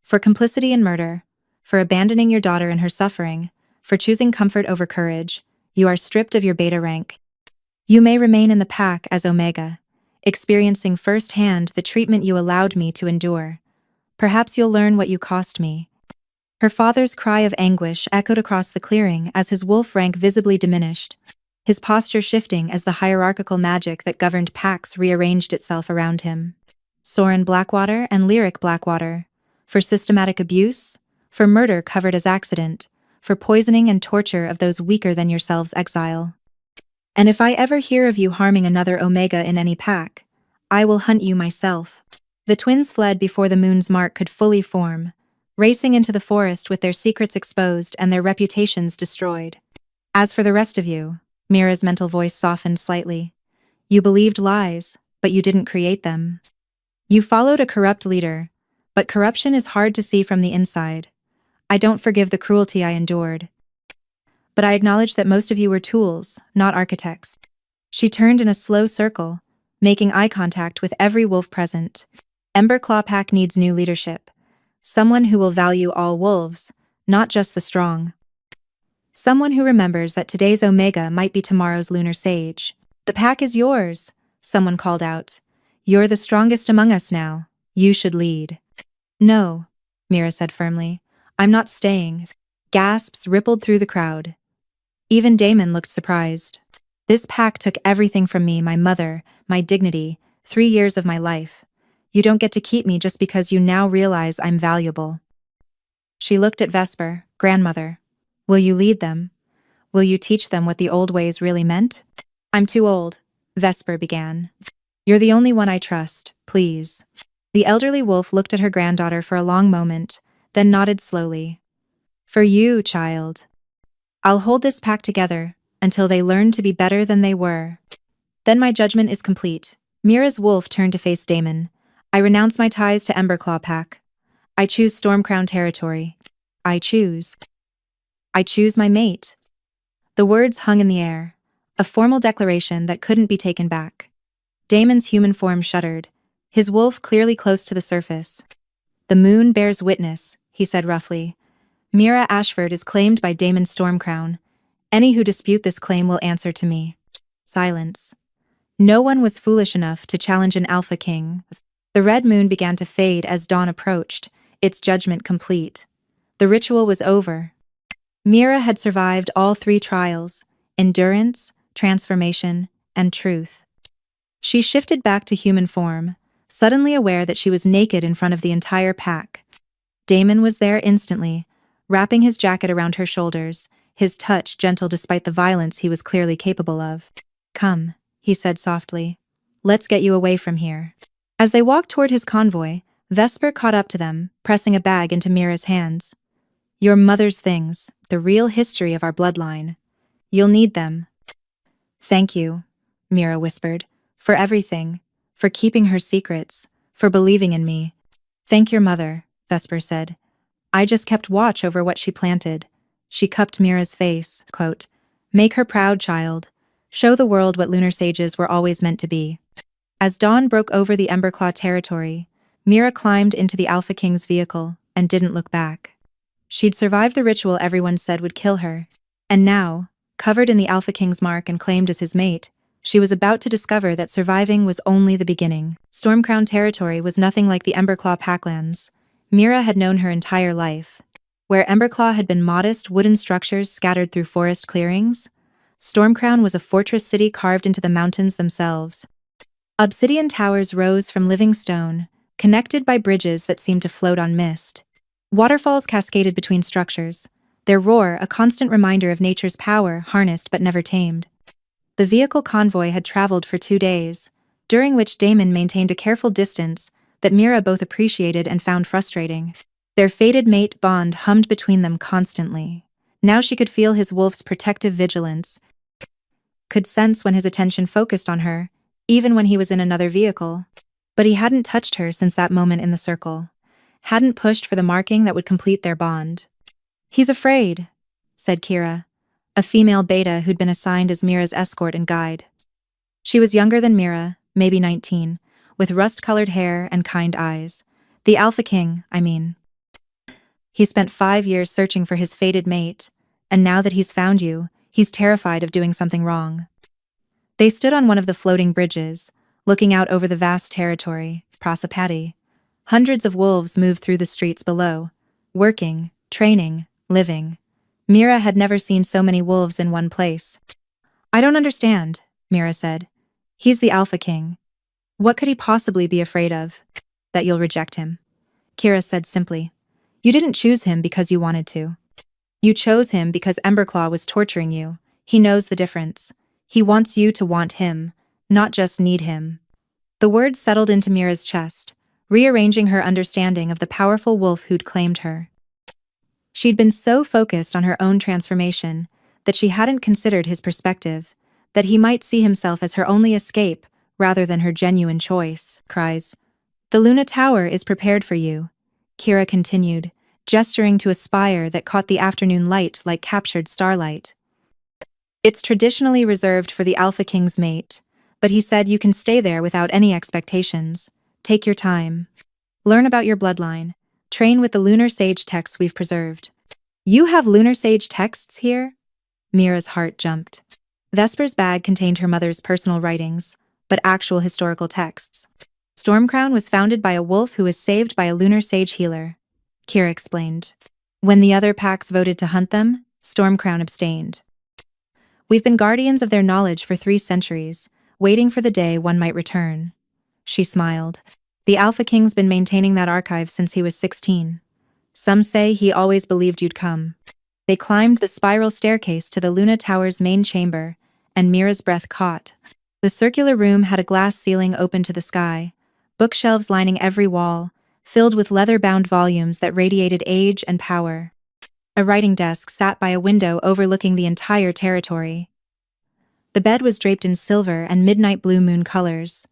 For complicity in murder, for abandoning your daughter in her suffering, For choosing comfort over courage, you are stripped of your beta rank. You may remain in the pack as Omega, experiencing firsthand the treatment you allowed me to endure. Perhaps you'll learn what you cost me. Her father's cry of anguish echoed across the clearing as his wolf rank visibly diminished, his posture shifting as the hierarchical magic that governed packs rearranged itself around him. Soren Blackwater and Lyric Blackwater. For systematic abuse, for murder covered as accident, for poisoning and torture of those weaker than yourselves exile. And if I ever hear of you harming another Omega in any pack, I will hunt you myself. The twins fled before the moon's mark could fully form, racing into the forest with their secrets exposed and their reputations destroyed. As for the rest of you, Mira's mental voice softened slightly. You believed lies, but you didn't create them. You followed a corrupt leader, but corruption is hard to see from the inside. I don't forgive the cruelty I endured. But I acknowledge that most of you were tools, not architects. She turned in a slow circle, making eye contact with every wolf present. Emberclaw Pack needs new leadership. Someone who will value all wolves, not just the strong. Someone who remembers that today's Omega might be tomorrow's lunar sage. The pack is yours, someone called out. You're the strongest among us now. You should lead. No, Mira said firmly. I'm not staying. Gasps rippled through the crowd. Even Damon looked surprised. This pack took everything from me, my mother, my dignity, 3 years of my life. You don't get to keep me just because you now realize I'm valuable. She looked at Vesper, grandmother. Will you lead them? Will you teach them what the old ways really meant? I'm too old, Vesper began. You're the only one I trust, please. The elderly wolf looked at her granddaughter for a long moment, then nodded slowly. For you, child. I'll hold this pack together until they learn to be better than they were. Then my judgment is complete. Mira's wolf turned to face Damon. I renounce my ties to Emberclaw Pack. I choose Stormcrown territory. I choose my mate. The words hung in the air, a formal declaration that couldn't be taken back. Damon's human form shuddered, his wolf clearly close to the surface. The moon bears witness, he said roughly. Mira Ashford is claimed by Damon Stormcrown. Any who dispute this claim will answer to me. Silence. No one was foolish enough to challenge an Alpha King. The red moon began to fade as dawn approached, its judgment complete. The ritual was over. Mira had survived all 3 trials: endurance, transformation, and truth. She shifted back to human form, suddenly aware that she was naked in front of the entire pack. Damon was there instantly, wrapping his jacket around her shoulders, his touch gentle despite the violence he was clearly capable of. Come, he said softly. Let's get you away from here. As they walked toward his convoy, Vesper caught up to them, pressing a bag into Mira's hands. Your mother's things, the real history of our bloodline. You'll need them. Thank you, Mira whispered, for everything, for keeping her secrets, for believing in me. Thank your mother, Vesper said. I just kept watch over what she planted. She cupped Mira's face, quote, Make her proud, child. Show the world what lunar sages were always meant to be. As dawn broke over the Emberclaw territory, Mira climbed into the Alpha King's vehicle and didn't look back. She'd survived the ritual everyone said would kill her, and now, covered in the Alpha King's mark and claimed as his mate, she was about to discover that surviving was only the beginning. Stormcrown territory was nothing like the Emberclaw Packlands. Mira had known her entire life. Where Emberclaw had been modest wooden structures scattered through forest clearings, Stormcrown was a fortress city carved into the mountains themselves. Obsidian towers rose from living stone, connected by bridges that seemed to float on mist. Waterfalls cascaded between structures, their roar a constant reminder of nature's power harnessed but never tamed. The vehicle convoy had traveled for 2 days, during which Damon maintained a careful distance that Mira both appreciated and found frustrating. Their fated mate bond hummed between them constantly. Now she could feel his wolf's protective vigilance, could sense when his attention focused on her, even when he was in another vehicle. But he hadn't touched her since that moment in the circle, hadn't pushed for the marking that would complete their bond. He's afraid, said Kira, a female beta who'd been assigned as Mira's escort and guide. She was younger than Mira, maybe 19, with rust-colored hair and kind eyes. The Alpha King, I mean. He spent 5 years searching for his fated mate, and now that he's found you, he's terrified of doing something wrong. They stood on one of the floating bridges, looking out over the vast territory, Prasapati. Hundreds of wolves moved through the streets below, working, training, living. Mira had never seen so many wolves in one place. I don't understand, Mira said. He's the Alpha King. What could he possibly be afraid of? That you'll reject him. Kira said simply. You didn't choose him because you wanted to. You chose him because Emberclaw was torturing you. He knows the difference. He wants you to want him, not just need him. The words settled into Mira's chest, rearranging her understanding of the powerful wolf who'd claimed her. She'd been so focused on her own transformation that she hadn't considered his perspective, that he might see himself as her only escape rather than her genuine choice. Cries. The Luna Tower is prepared for you, Kira continued, gesturing to a spire that caught the afternoon light like captured starlight. It's traditionally reserved for the Alpha King's mate, but he said you can stay there without any expectations. Take your time. Learn about your bloodline. Train with the lunar sage texts we've preserved. You have lunar sage texts here? Mira's heart jumped. Vesper's bag contained her mother's personal writings, but actual historical texts. Stormcrown was founded by a wolf who was saved by a lunar sage healer, Kira explained. When the other packs voted to hunt them, Stormcrown abstained. We've been guardians of their knowledge for 3 centuries, waiting for the day one might return. She smiled. The Alpha King's been maintaining that archive since he was 16. Some say he always believed you'd come. They climbed the spiral staircase to the Luna Tower's main chamber, and Mira's breath caught. The circular room had a glass ceiling open to the sky, bookshelves lining every wall, filled with leather-bound volumes that radiated age and power. A writing desk sat by a window overlooking the entire territory. The bed was draped in silver and midnight blue moon colors.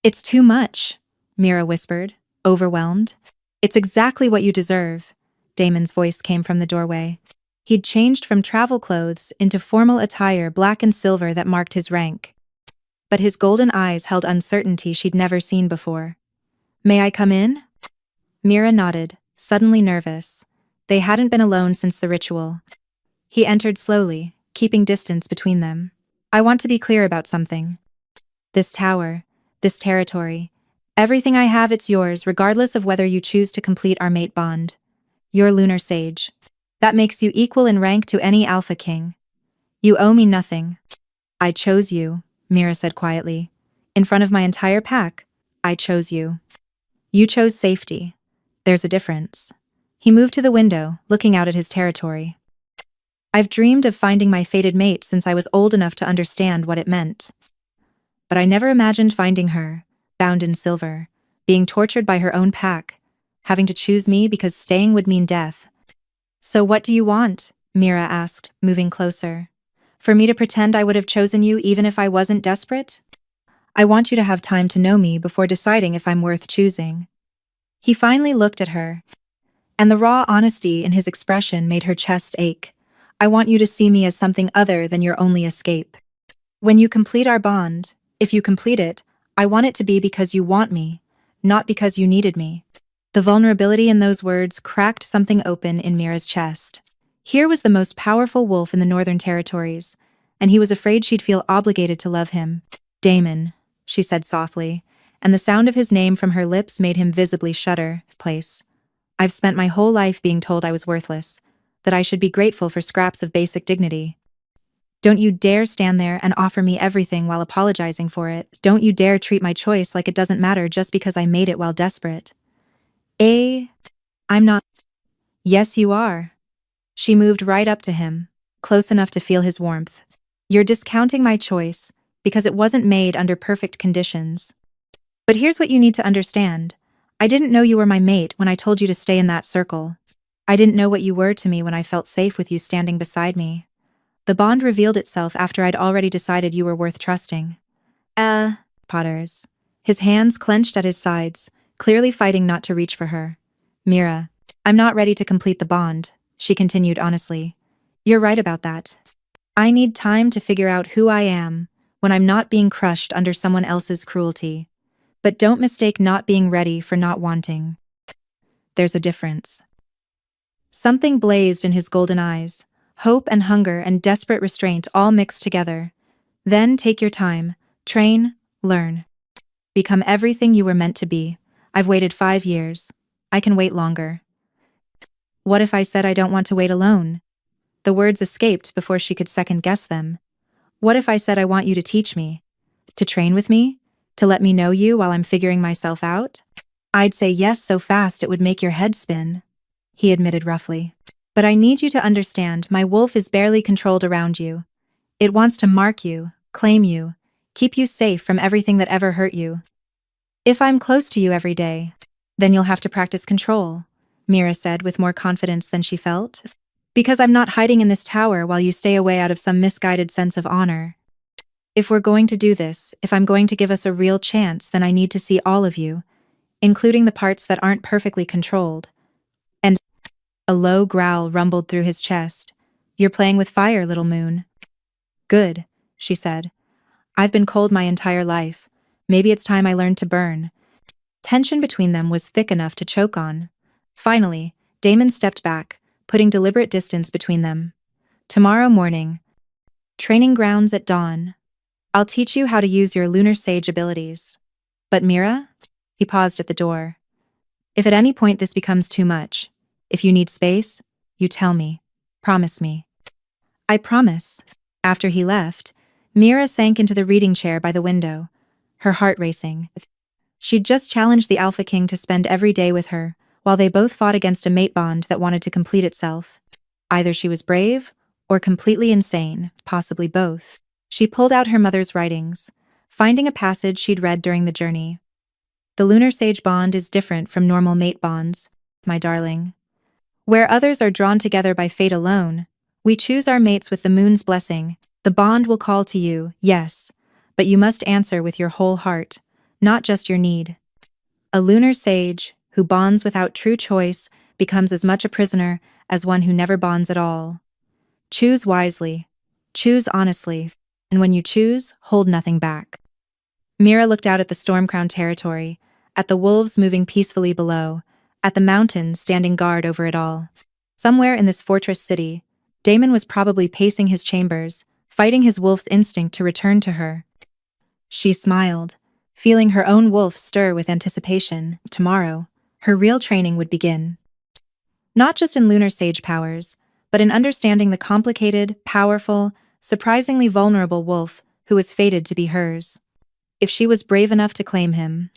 It's too much, Mira whispered, overwhelmed. It's exactly what you deserve, Damon's voice came from the doorway. He'd changed from travel clothes into formal attire black and silver that marked his rank. But his golden eyes held uncertainty she'd never seen before. May I come in? Mira nodded, suddenly nervous. They hadn't been alone since the ritual. He entered slowly, keeping distance between them. I want to be clear about something. This tower, this territory, everything I have, it's yours, regardless of whether you choose to complete our mate bond. You're lunar sage. That makes you equal in rank to any Alpha King. You owe me nothing. I chose you, Mira said quietly. In front of my entire pack, I chose you. You chose safety. There's a difference. He moved to the window, looking out at his territory. I've dreamed of finding my fated mate since I was old enough to understand what it meant. But I never imagined finding her, bound in silver, being tortured by her own pack, having to choose me because staying would mean death. So what do you want? Mira asked, moving closer. For me to pretend I would have chosen you even if I wasn't desperate? I want you to have time to know me before deciding if I'm worth choosing. He finally looked at her, and the raw honesty in his expression made her chest ache. I want you to see me as something other than your only escape. When you complete our bond, if you complete it, I want it to be because you want me, not because you needed me. The vulnerability in those words cracked something open in Mira's chest. Here was the most powerful wolf in the Northern Territories, and he was afraid she'd feel obligated to love him. Damon, she said softly, and the sound of his name from her lips made him visibly shudder. Place. I've spent my whole life being told I was worthless, that I should be grateful for scraps of basic dignity. Don't you dare stand there and offer me everything while apologizing for it. Don't you dare treat my choice like it doesn't matter just because I made it while desperate. I'm not. Yes, you are. She moved right up to him, close enough to feel his warmth. You're discounting my choice because it wasn't made under perfect conditions. But here's what you need to understand. I didn't know you were my mate when I told you to stay in that circle. I didn't know what you were to me when I felt safe with you standing beside me. The bond revealed itself after I'd already decided you were worth trusting. Potters. His hands clenched at his sides, clearly fighting not to reach for her. Mira, I'm not ready to complete the bond, she continued honestly. You're right about that. I need time to figure out who I am when I'm not being crushed under someone else's cruelty. But don't mistake not being ready for not wanting. There's a difference. Something blazed in his golden eyes, hope and hunger and desperate restraint all mixed together. Then take your time, train, learn. Become everything you were meant to be. I've waited 5 years. I can wait longer. What if I said I don't want to wait alone? The words escaped before she could second-guess them. What if I said I want you to teach me? To train with me? To let me know you while I'm figuring myself out? I'd say yes so fast it would make your head spin, he admitted roughly. But I need you to understand, my wolf is barely controlled around you. It wants to mark you, claim you, keep you safe from everything that ever hurt you. If I'm close to you every day, then you'll have to practice control, Mira said with more confidence than she felt. Because I'm not hiding in this tower while you stay away out of some misguided sense of honor. If we're going to do this, if I'm going to give us a real chance, then I need to see all of you, including the parts that aren't perfectly controlled. And a low growl rumbled through his chest. You're playing with fire, little moon. Good, she said. I've been cold my entire life. Maybe it's time I learned to burn. Tension between them was thick enough to choke on. Finally, Damon stepped back, putting deliberate distance between them. Tomorrow morning. Training grounds at dawn. I'll teach you how to use your lunar sage abilities. But Mira? He paused at the door. If at any point this becomes too much, if you need space, you tell me. Promise me. I promise. After he left, Mira sank into the reading chair by the window, her heart racing. She'd just challenged the Alpha King to spend every day with her, while they both fought against a mate bond that wanted to complete itself. Either she was brave, or completely insane, possibly both. She pulled out her mother's writings, finding a passage she'd read during the journey. The lunar sage bond is different from normal mate bonds, my darling. Where others are drawn together by fate alone, we choose our mates with the moon's blessing. The bond will call to you, yes, but you must answer with your whole heart, not just your need. A lunar sage, who bonds without true choice, becomes as much a prisoner as one who never bonds at all. Choose wisely, choose honestly, and when you choose, hold nothing back. Mira looked out at the storm-crowned territory, at the wolves moving peacefully below, at the mountains standing guard over it all. Somewhere in this fortress city, Damon was probably pacing his chambers, fighting his wolf's instinct to return to her. She smiled, feeling her own wolf stir with anticipation. Tomorrow, her real training would begin. Not just in lunar sage powers, but in understanding the complicated, powerful, surprisingly vulnerable wolf who was fated to be hers. If she was brave enough to claim him.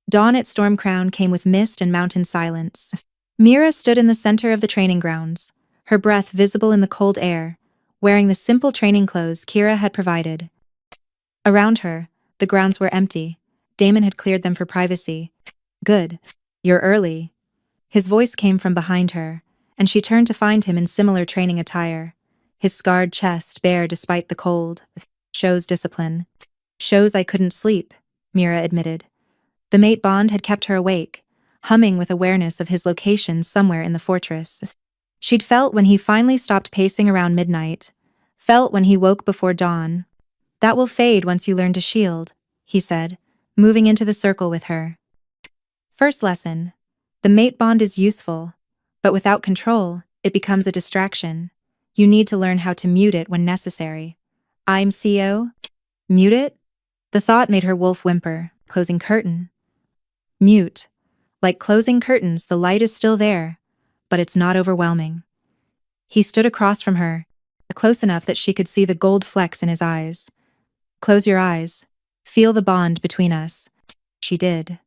Dawn at Stormcrown came with mist and mountain silence. Mira stood in the center of the training grounds, her breath visible in the cold air, wearing the simple training clothes Kira had provided. Around her, the grounds were empty. Damon had cleared them for privacy. Good. You're early. His voice came from behind her, and she turned to find him in similar training attire. His scarred chest bare despite the cold. Shows discipline. Shows I couldn't sleep, Mira admitted. The mate bond had kept her awake, humming with awareness of his location somewhere in the fortress. She'd felt when he finally stopped pacing around midnight, felt when he woke before dawn. That will fade once you learn to shield, he said, moving into the circle with her. First lesson. The mate bond is useful, but without control, it becomes a distraction. You need to learn how to mute it when necessary. I'm CO? Mute it? The thought made her wolf whimper, closing curtain. Mute. Like closing curtains, the light is still there, but it's not overwhelming. He stood across from her, close enough that she could see the gold flecks in his eyes. Close your eyes. Feel the bond between us. She did.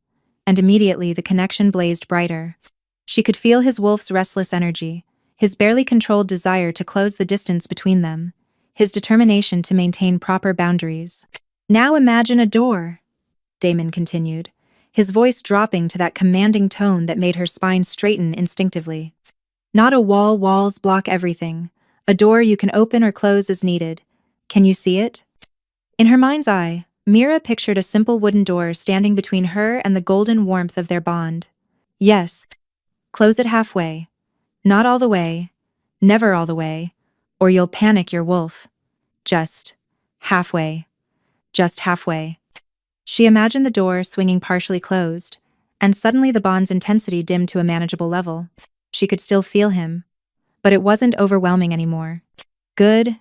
And immediately the connection blazed brighter. She could feel his wolf's restless energy, his barely controlled desire to close the distance between them, his determination to maintain proper boundaries. Now imagine a door, Damon continued, his voice dropping to that commanding tone that made her spine straighten instinctively. Not a wall, walls block everything. A door you can open or close as needed. Can you see it? In her mind's eye, Mira pictured a simple wooden door standing between her and the golden warmth of their bond. Yes. Close it halfway. Not all the way. Never all the way. Or you'll panic your wolf. Just halfway. Just halfway. She imagined the door swinging partially closed, and suddenly the bond's intensity dimmed to a manageable level. She could still feel him, but it wasn't overwhelming anymore. Good,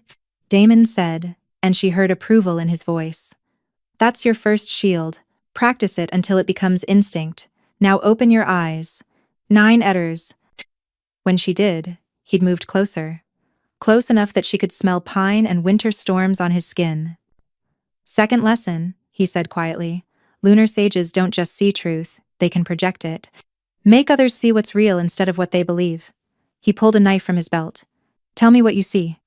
Damon said, and she heard approval in his voice. That's your first shield. Practice it until it becomes instinct. Now open your eyes. 9 etters. When she did, he'd moved closer. Close enough that she could smell pine and winter storms on his skin. Second lesson, he said quietly. Lunar sages don't just see truth, they can project it. Make others see what's real instead of what they believe. He pulled a knife from his belt. Tell me what you see.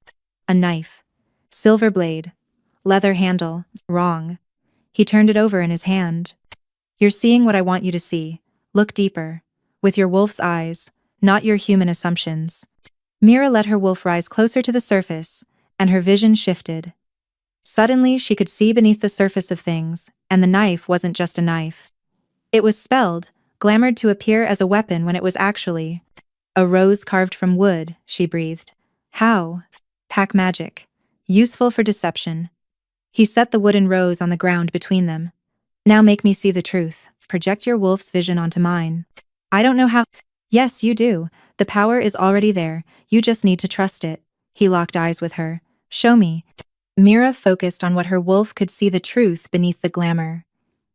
A knife. Silver blade. Leather handle. Wrong. He turned it over in his hand. You're seeing what I want you to see. Look deeper. With your wolf's eyes, not your human assumptions. Mira let her wolf rise closer to the surface, and her vision shifted. Suddenly, she could see beneath the surface of things, and the knife wasn't just a knife. It was spelled, glamored to appear as a weapon when it was actually a rose carved from wood, she breathed. How? Pack magic. Useful for deception. He set the wooden rose on the ground between them. Now make me see the truth. Project your wolf's vision onto mine. I don't know how. Yes, you do. The power is already there. You just need to trust it. He locked eyes with her. Show me. Mira focused on what her wolf could see the truth beneath the glamour.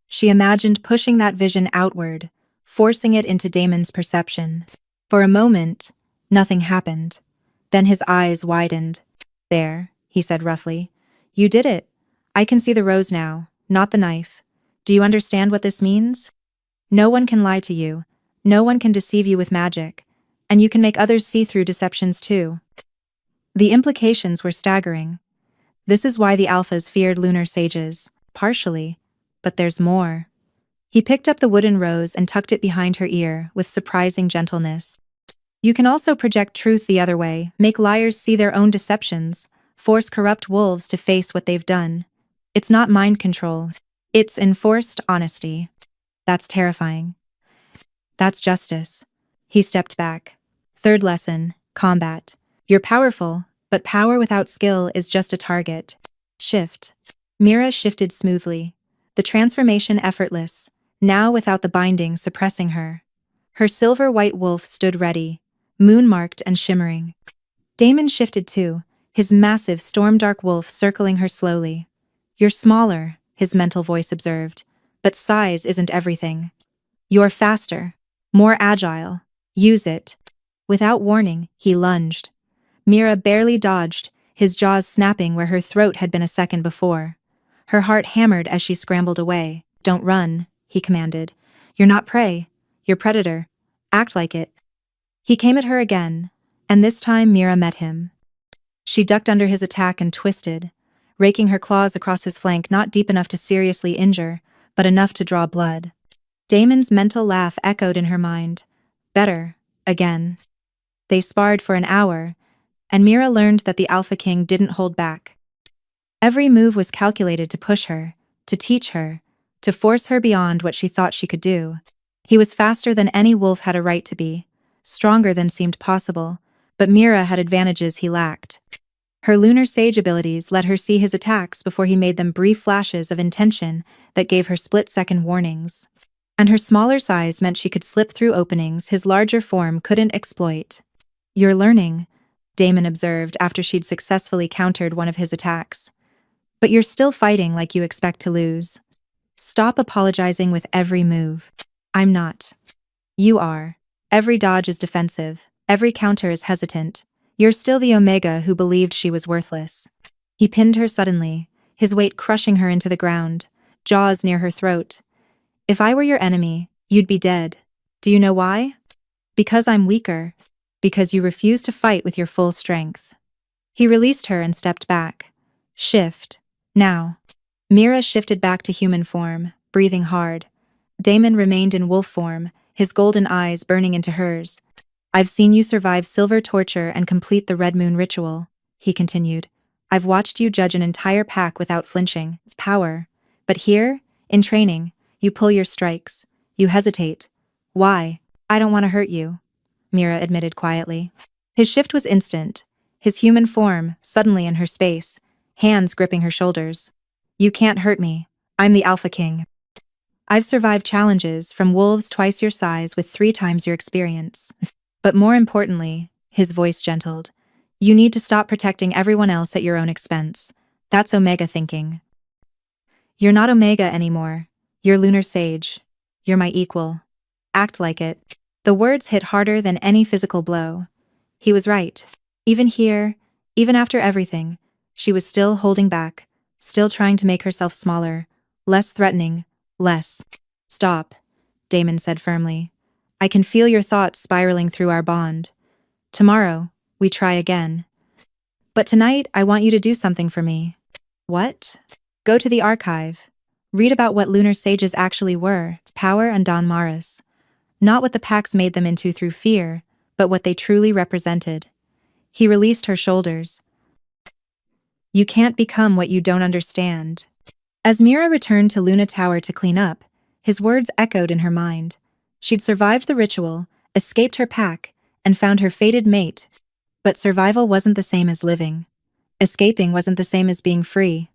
She imagined pushing that vision outward, forcing it into Damon's perception. For a moment, nothing happened. Then his eyes widened. There, he said roughly. You did it. I can see the rose now, not the knife. Do you understand what this means? No one can lie to you. No one can deceive you with magic. And you can make others see through deceptions too. The implications were staggering. This is why the alphas feared lunar sages, partially. But there's more. He picked up the wooden rose and tucked it behind her ear with surprising gentleness. You can also project truth the other way, make liars see their own deceptions, force corrupt wolves to face what they've done. It's not mind control. It's enforced honesty. That's terrifying. That's justice. He stepped back. Third lesson, combat. You're powerful, but power without skill is just a target. Shift. Mira shifted smoothly. The transformation effortless, now without the binding suppressing her. Her silver-white wolf stood ready, moon-marked and shimmering. Damon shifted too, his massive storm-dark wolf circling her slowly. You're smaller, his mental voice observed, but size isn't everything. You're faster, more agile. Use it. Without warning, he lunged. Mira barely dodged, his jaws snapping where her throat had been a second before. Her heart hammered as she scrambled away. Don't run, he commanded. You're not prey. You're predator. Act like it. He came at her again, and this time Mira met him. She ducked under his attack and twisted, raking her claws across his flank not deep enough to seriously injure, but enough to draw blood. Damon's mental laugh echoed in her mind. Better, again. They sparred for an hour, and Mira learned that the Alpha King didn't hold back. Every move was calculated to push her, to teach her, to force her beyond what she thought she could do. He was faster than any wolf had a right to be, stronger than seemed possible, but Mira had advantages he lacked. Her lunar sage abilities let her see his attacks before he made them brief flashes of intention that gave her split-second warnings. And her smaller size meant she could slip through openings his larger form couldn't exploit. You're learning, Damon observed after she'd successfully countered one of his attacks. But you're still fighting like you expect to lose. Stop apologizing with every move. I'm not. You are. Every dodge is defensive. Every counter is hesitant. You're still the Omega who believed she was worthless. He pinned her suddenly, his weight crushing her into the ground, jaws near her throat. If I were your enemy, you'd be dead. Do you know why? Because I'm weaker. Because you refuse to fight with your full strength. He released her and stepped back. Shift. Now. Mira shifted back to human form, breathing hard. Damon remained in wolf form, his golden eyes burning into hers. I've seen you survive silver torture and complete the Red Moon ritual, he continued. I've watched you judge an entire pack without flinching. It's power. But here, in training, you pull your strikes. You hesitate. Why? I don't want to hurt you, Mira admitted quietly. His shift was instant, his human form suddenly in her space, hands gripping her shoulders. You can't hurt me. I'm the Alpha King. I've survived challenges from wolves twice your size with 3 times your experience. But more importantly, his voice gentled, You need to stop protecting everyone else at your own expense. That's Omega thinking. You're not Omega anymore. You're Lunar Sage. You're my equal. Act like it. The words hit harder than any physical blow. He was right. Even here, even after everything, she was still holding back, still trying to make herself smaller, less threatening, less. Stop, Damon said firmly. I can feel your thoughts spiraling through our bond. Tomorrow, we try again. But tonight, I want you to do something for me. What? Go to the archive. Read about what lunar sages actually were, power and Don Maris. Not what the packs made them into through fear, but what they truly represented. He released her shoulders. You can't become what you don't understand. As Mira returned to Luna Tower to clean up, his words echoed in her mind. She'd survived the ritual, escaped her pack, and found her fated mate. But survival wasn't the same as living. Escaping wasn't the same as being free.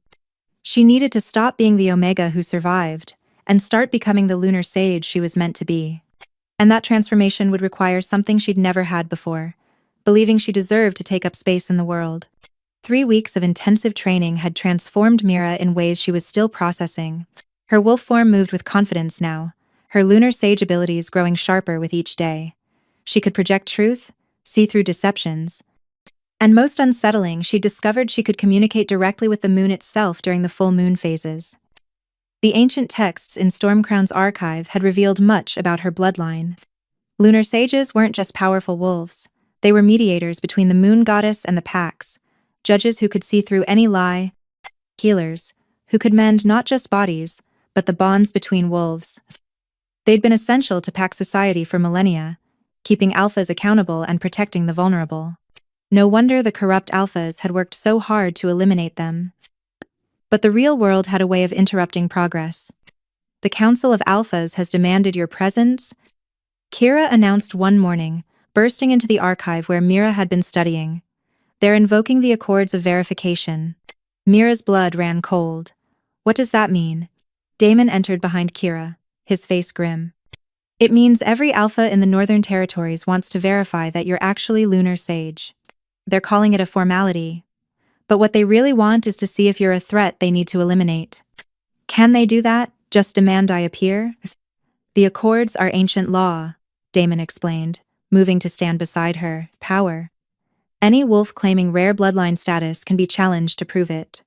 She needed to stop being the Omega who survived, and start becoming the lunar sage she was meant to be. And that transformation would require something she'd never had before, believing she deserved to take up space in the world. 3 weeks of intensive training had transformed Mira in ways she was still processing. Her wolf form moved with confidence now, her lunar sage abilities growing sharper with each day. She could project truth, see through deceptions, and most unsettling, she discovered she could communicate directly with the moon itself during the full moon phases. The ancient texts in Stormcrown's archive had revealed much about her bloodline. Lunar sages weren't just powerful wolves. They were mediators between the moon goddess and the packs, judges who could see through any lie, healers who could mend not just bodies, but the bonds between wolves. They'd been essential to pack society for millennia, keeping alphas accountable and protecting the vulnerable. No wonder the corrupt alphas had worked so hard to eliminate them. But the real world had a way of interrupting progress. The Council of Alphas has demanded your presence, Kira announced one morning, bursting into the archive where Mira had been studying. They're invoking the Accords of Verification. Mira's blood ran cold. What does that mean? Damon entered behind Kira, his face grim. It means every alpha in the Northern Territories wants to verify that you're actually Lunar Sage. They're calling it a formality. But what they really want is to see if you're a threat they need to eliminate. Can they do that? Just demand I appear? The Accords are ancient law, Damon explained, moving to stand beside her. Power. Any wolf claiming rare bloodline status can be challenged to prove it.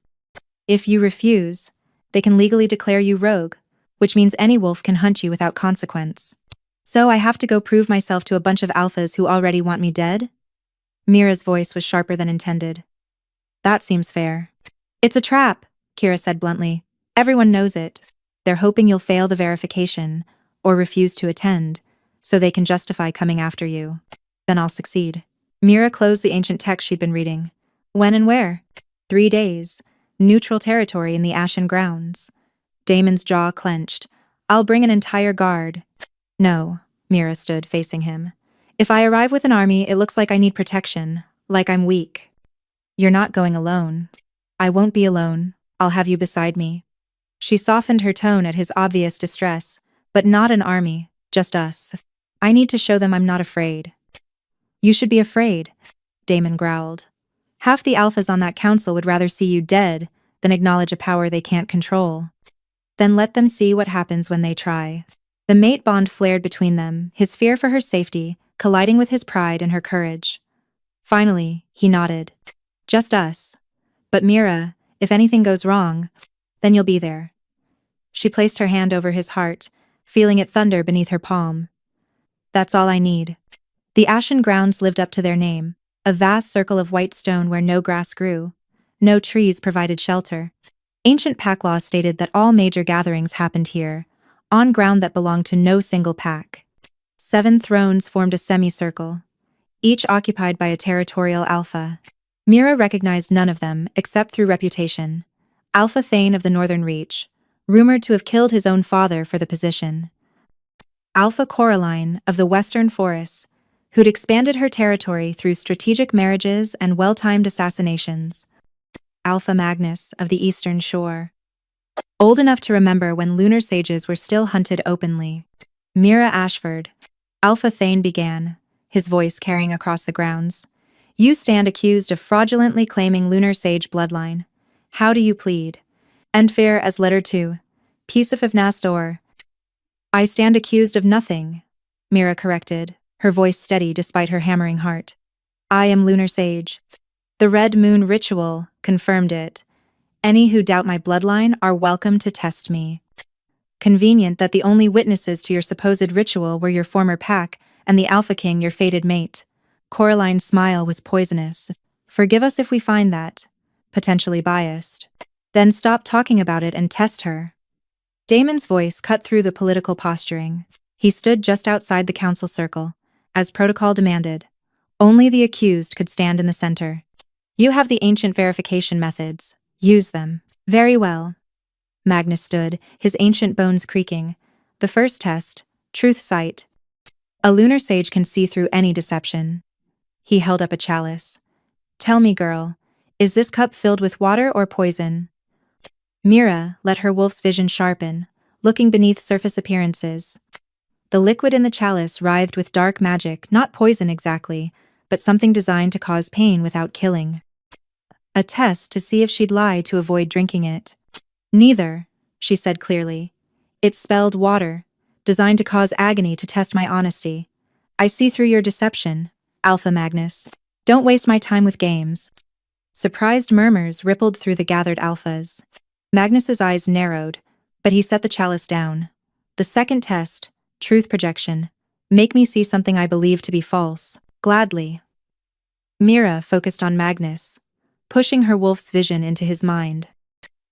If you refuse, they can legally declare you rogue, which means any wolf can hunt you without consequence. So I have to go prove myself to a bunch of alphas who already want me dead? Mira's voice was sharper than intended. That seems fair. It's a trap, Kira said bluntly. Everyone knows it. They're hoping you'll fail the verification, or refuse to attend, so they can justify coming after you. Then I'll succeed. Mira closed the ancient text she'd been reading. When and where? 3 days. Neutral territory in the Ashen Grounds. Damon's jaw clenched. I'll bring an entire guard. No, Mira stood facing him. If I arrive with an army, it looks like I need protection, like I'm weak. You're not going alone. I won't be alone. I'll have you beside me. She softened her tone at his obvious distress, but not an army, just us. I need to show them I'm not afraid. You should be afraid, Damon growled. Half the alphas on that council would rather see you dead than acknowledge a power they can't control. Then let them see what happens when they try. The mate bond flared between them, his fear for her safety colliding with his pride and her courage. Finally, he nodded. Just us. But Mira, if anything goes wrong, then you'll be there. She placed her hand over his heart, feeling it thunder beneath her palm. That's all I need. The Ashen Grounds lived up to their name, a vast circle of white stone where no grass grew. No trees provided shelter. Ancient pack law stated that all major gatherings happened here, on ground that belonged to no single pack. 7 thrones formed a semicircle, each occupied by a territorial alpha. Mira recognized none of them, except through reputation. Alpha Thane of the Northern Reach, rumored to have killed his own father for the position. Alpha Coraline of the Western Forests, who'd expanded her territory through strategic marriages and well-timed assassinations. Alpha Magnus of the Eastern Shore, old enough to remember when lunar sages were still hunted openly. Mira Ashford, Alpha Thane began, his voice carrying across the grounds. You stand accused of fraudulently claiming lunar sage bloodline. How do you plead? And fair as letter 2. Piece of Nastor. I stand accused of nothing, Mira corrected, her voice steady despite her hammering heart. I am lunar sage. The red moon ritual confirmed it. Any who doubt my bloodline are welcome to test me. Convenient that the only witnesses to your supposed ritual were your former pack and the Alpha King, your fated mate. Coraline's smile was poisonous. Forgive us if we find that potentially biased. Then stop talking about it and test her. Damon's voice cut through the political posturing. He stood just outside the council circle, as protocol demanded. Only the accused could stand in the center. You have the ancient verification methods. Use them. Very well. Magnus stood, his ancient bones creaking. The first test, truth sight. A lunar sage can see through any deception. He held up a chalice. Tell me, girl, is this cup filled with water or poison? Mira let her wolf's vision sharpen, looking beneath surface appearances. The liquid in the chalice writhed with dark magic, not poison exactly, but something designed to cause pain without killing. A test to see if she'd lie to avoid drinking it. Neither, she said clearly. It spelled water, designed to cause agony to test my honesty. I see through your deception, Alpha Magnus. Don't waste my time with games. Surprised murmurs rippled through the gathered alphas. Magnus's eyes narrowed, but he set the chalice down. The second test, truth projection. Make me see something I believe to be false. Gladly. Mira focused on Magnus, pushing her wolf's vision into his mind.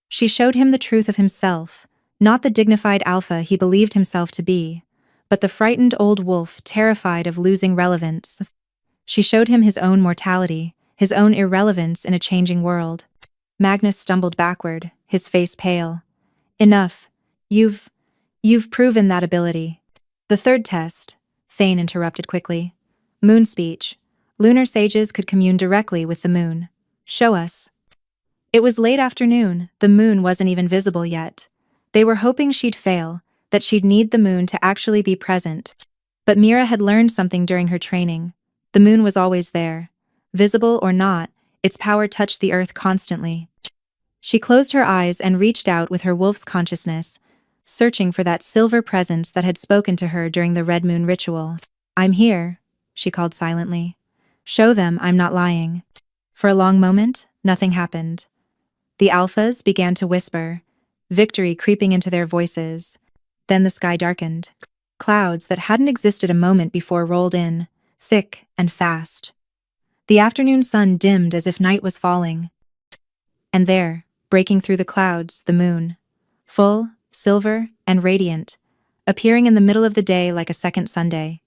She showed him the truth of himself, not the dignified alpha he believed himself to be, but the frightened old wolf terrified of losing relevance. She showed him his own mortality, his own irrelevance in a changing world. Magnus stumbled backward, his face pale. Enough. You've proven that ability. The third test, Thane interrupted quickly. Moon speech. Lunar sages could commune directly with the moon. Show us. It was late afternoon, the moon wasn't even visible yet. They were hoping she'd fail, that she'd need the moon to actually be present. But Mira had learned something during her training. The moon was always there. Visible or not, its power touched the earth constantly. She closed her eyes and reached out with her wolf's consciousness, searching for that silver presence that had spoken to her during the red moon ritual. I'm here, she called silently. Show them I'm not lying. For a long moment, nothing happened. The alphas began to whisper, victory creeping into their voices. Then the sky darkened. Clouds that hadn't existed a moment before rolled in, thick and fast. The afternoon sun dimmed as if night was falling. And there, breaking through the clouds, the moon. Full, silver, and radiant, appearing in the middle of the day like a second Sunday.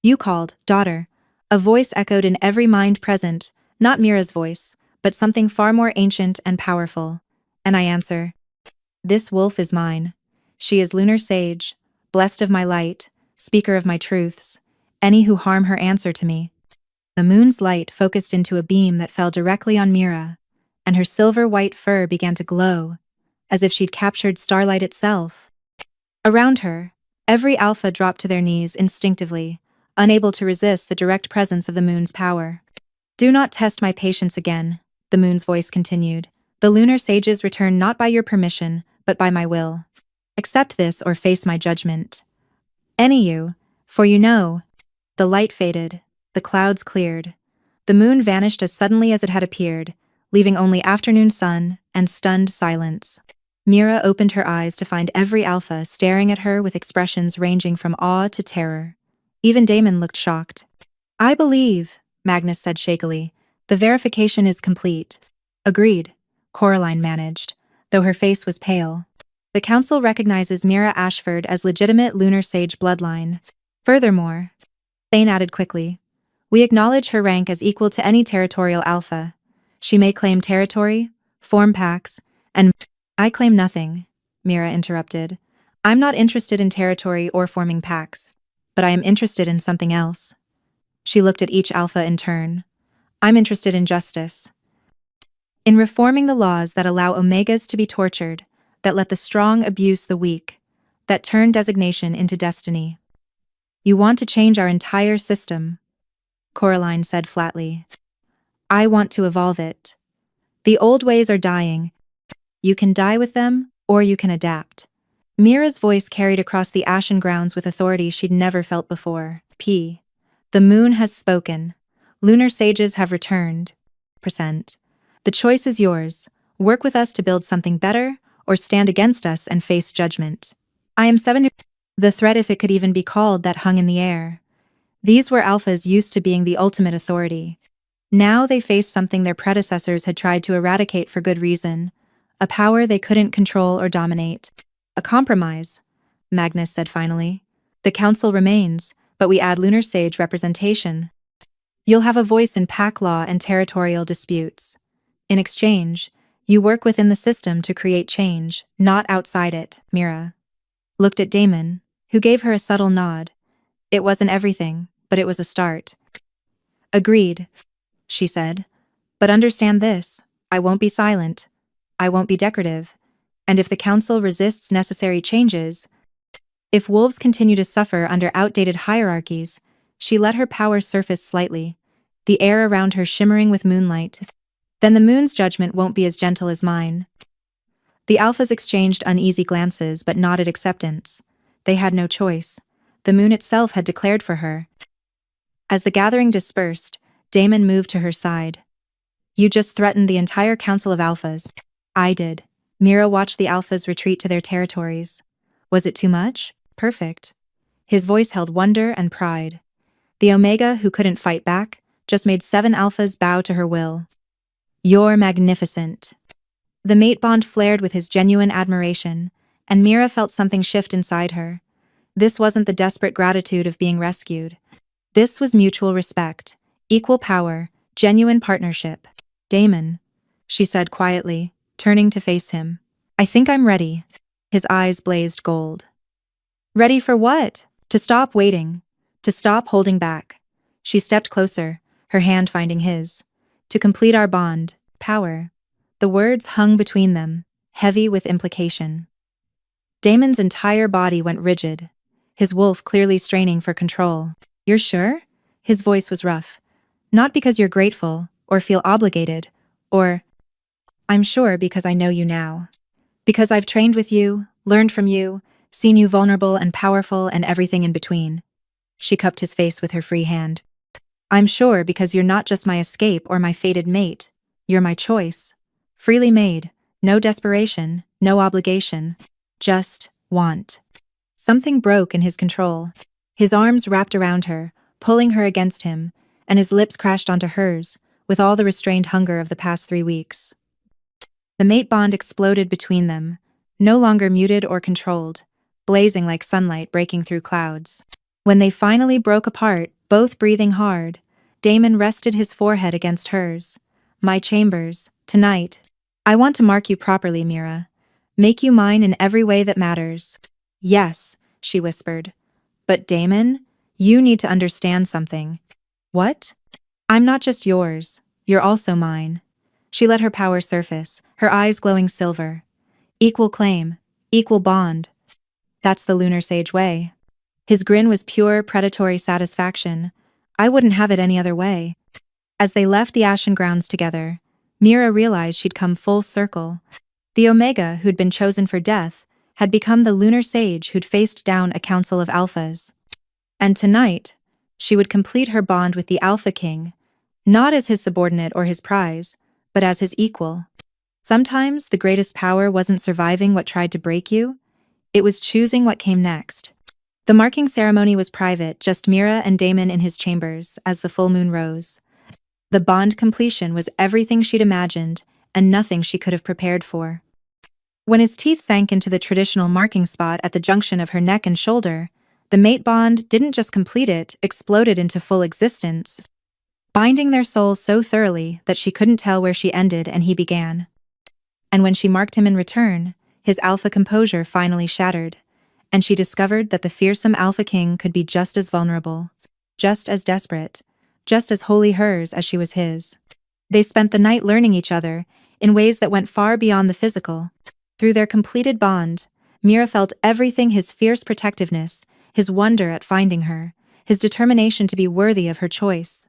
You called, daughter. A voice echoed in every mind present, not Mira's voice, but something far more ancient and powerful. And I answer, this wolf is mine. She is lunar sage, blessed of my light, speaker of my truths. Any who harm her answer to me. The moon's light focused into a beam that fell directly on Mira, and her silver-white fur began to glow, as if she'd captured starlight itself. Around her, every alpha dropped to their knees instinctively, unable to resist the direct presence of the moon's power. Do not test my patience again, the moon's voice continued. The lunar sages return not by your permission, but by my will. Accept this or face my judgment. Any you, for you know. The light faded, the clouds cleared. The moon vanished as suddenly as it had appeared, leaving only afternoon sun and stunned silence. Mira opened her eyes to find every alpha staring at her with expressions ranging from awe to terror. Even Damon looked shocked. I believe, Magnus said shakily. The verification is complete. Agreed, Coraline managed, though her face was pale. The council recognizes Mira Ashford as legitimate lunar sage bloodline. Furthermore, Thane added quickly, we acknowledge her rank as equal to any territorial alpha. She may claim territory, form packs, and I claim nothing, Mira interrupted. I'm not interested in territory or forming packs, but I am interested in something else. She looked at each alpha in turn. I'm interested in justice. In reforming the laws that allow omegas to be tortured, that let the strong abuse the weak, that turn designation into destiny. You want to change our entire system. Coraline said flatly. I want to evolve it. The old ways are dying. You can die with them, or you can adapt. Mira's voice carried across the ashen grounds with authority she'd never felt before. The moon has spoken. Lunar sages have returned. The choice is yours. Work with us to build something better, or stand against us and face judgment. I am 7. The threat, if it could even be called that, hung in the air. These were alphas used to being the ultimate authority. Now they faced something their predecessors had tried to eradicate for good reason, a power they couldn't control or dominate. A compromise, Magnus said finally. The council remains, but we add lunar sage representation. You'll have a voice in pack law and territorial disputes. In exchange, you work within the system to create change, not outside it. Mira looked at Damon, who gave her a subtle nod. It wasn't everything, but it was a start. Agreed, she said. But understand this, I won't be silent. I won't be decorative. And if the council resists necessary changes, if wolves continue to suffer under outdated hierarchies, she let her power surface slightly, the air around her shimmering with moonlight. Then the moon's judgment won't be as gentle as mine. The alphas exchanged uneasy glances but nodded acceptance. They had no choice. The moon itself had declared for her. As the gathering dispersed, Damon moved to her side. You just threatened the entire council of alphas. I did. Mira watched the alphas retreat to their territories. Was it too much? Perfect. His voice held wonder and pride. The Omega, who couldn't fight back, just made 7 alphas bow to her will. You're magnificent. The mate bond flared with his genuine admiration, and Mira felt something shift inside her. This wasn't the desperate gratitude of being rescued. This was mutual respect, equal power, genuine partnership. Damon, she said quietly, turning to face him. I think I'm ready. His eyes blazed gold. Ready for what? To stop waiting. To stop holding back. She stepped closer, her hand finding his. To complete our bond, power. The words hung between them, heavy with implication. Damon's entire body went rigid, his wolf clearly straining for control. You're sure? His voice was rough. Not because you're grateful, or feel obligated, or... I'm sure because I know you now. Because I've trained with you, learned from you, seen you vulnerable and powerful and everything in between. She cupped his face with her free hand. I'm sure because you're not just my escape or my fated mate. You're my choice. Freely made, no desperation, no obligation. Just want. Something broke in his control. His arms wrapped around her, pulling her against him, and his lips crashed onto hers, with all the restrained hunger of the past 3 weeks. The mate bond exploded between them, no longer muted or controlled, blazing like sunlight breaking through clouds. When they finally broke apart, both breathing hard, Damon rested his forehead against hers. My chambers, tonight. I want to mark you properly, Mira. Make you mine in every way that matters. Yes, she whispered. But Damon, you need to understand something. What? I'm not just yours, you're also mine. She let her power surface, her eyes glowing silver. Equal claim, equal bond. That's the lunar sage way. His grin was pure, predatory satisfaction. I wouldn't have it any other way. As they left the ashen grounds together, Mira realized she'd come full circle. The Omega, who'd been chosen for death, had become the lunar sage who'd faced down a council of alphas. And tonight, she would complete her bond with the Alpha King, not as his subordinate or his prize, but as his equal. Sometimes the greatest power wasn't surviving what tried to break you, it was choosing what came next. The marking ceremony was private, just Mira and Damon in his chambers as the full moon rose. The bond completion was everything she'd imagined and nothing she could have prepared for. When his teeth sank into the traditional marking spot at the junction of her neck and shoulder, the mate bond didn't just complete it, exploded into full existence, binding their souls so thoroughly that she couldn't tell where she ended and he began. And when she marked him in return, his alpha composure finally shattered, and she discovered that the fearsome Alpha King could be just as vulnerable, just as desperate, just as wholly hers as she was his. They spent the night learning each other in ways that went far beyond the physical. Through their completed bond, Mira felt everything: his fierce protectiveness, his wonder at finding her, his determination to be worthy of her choice.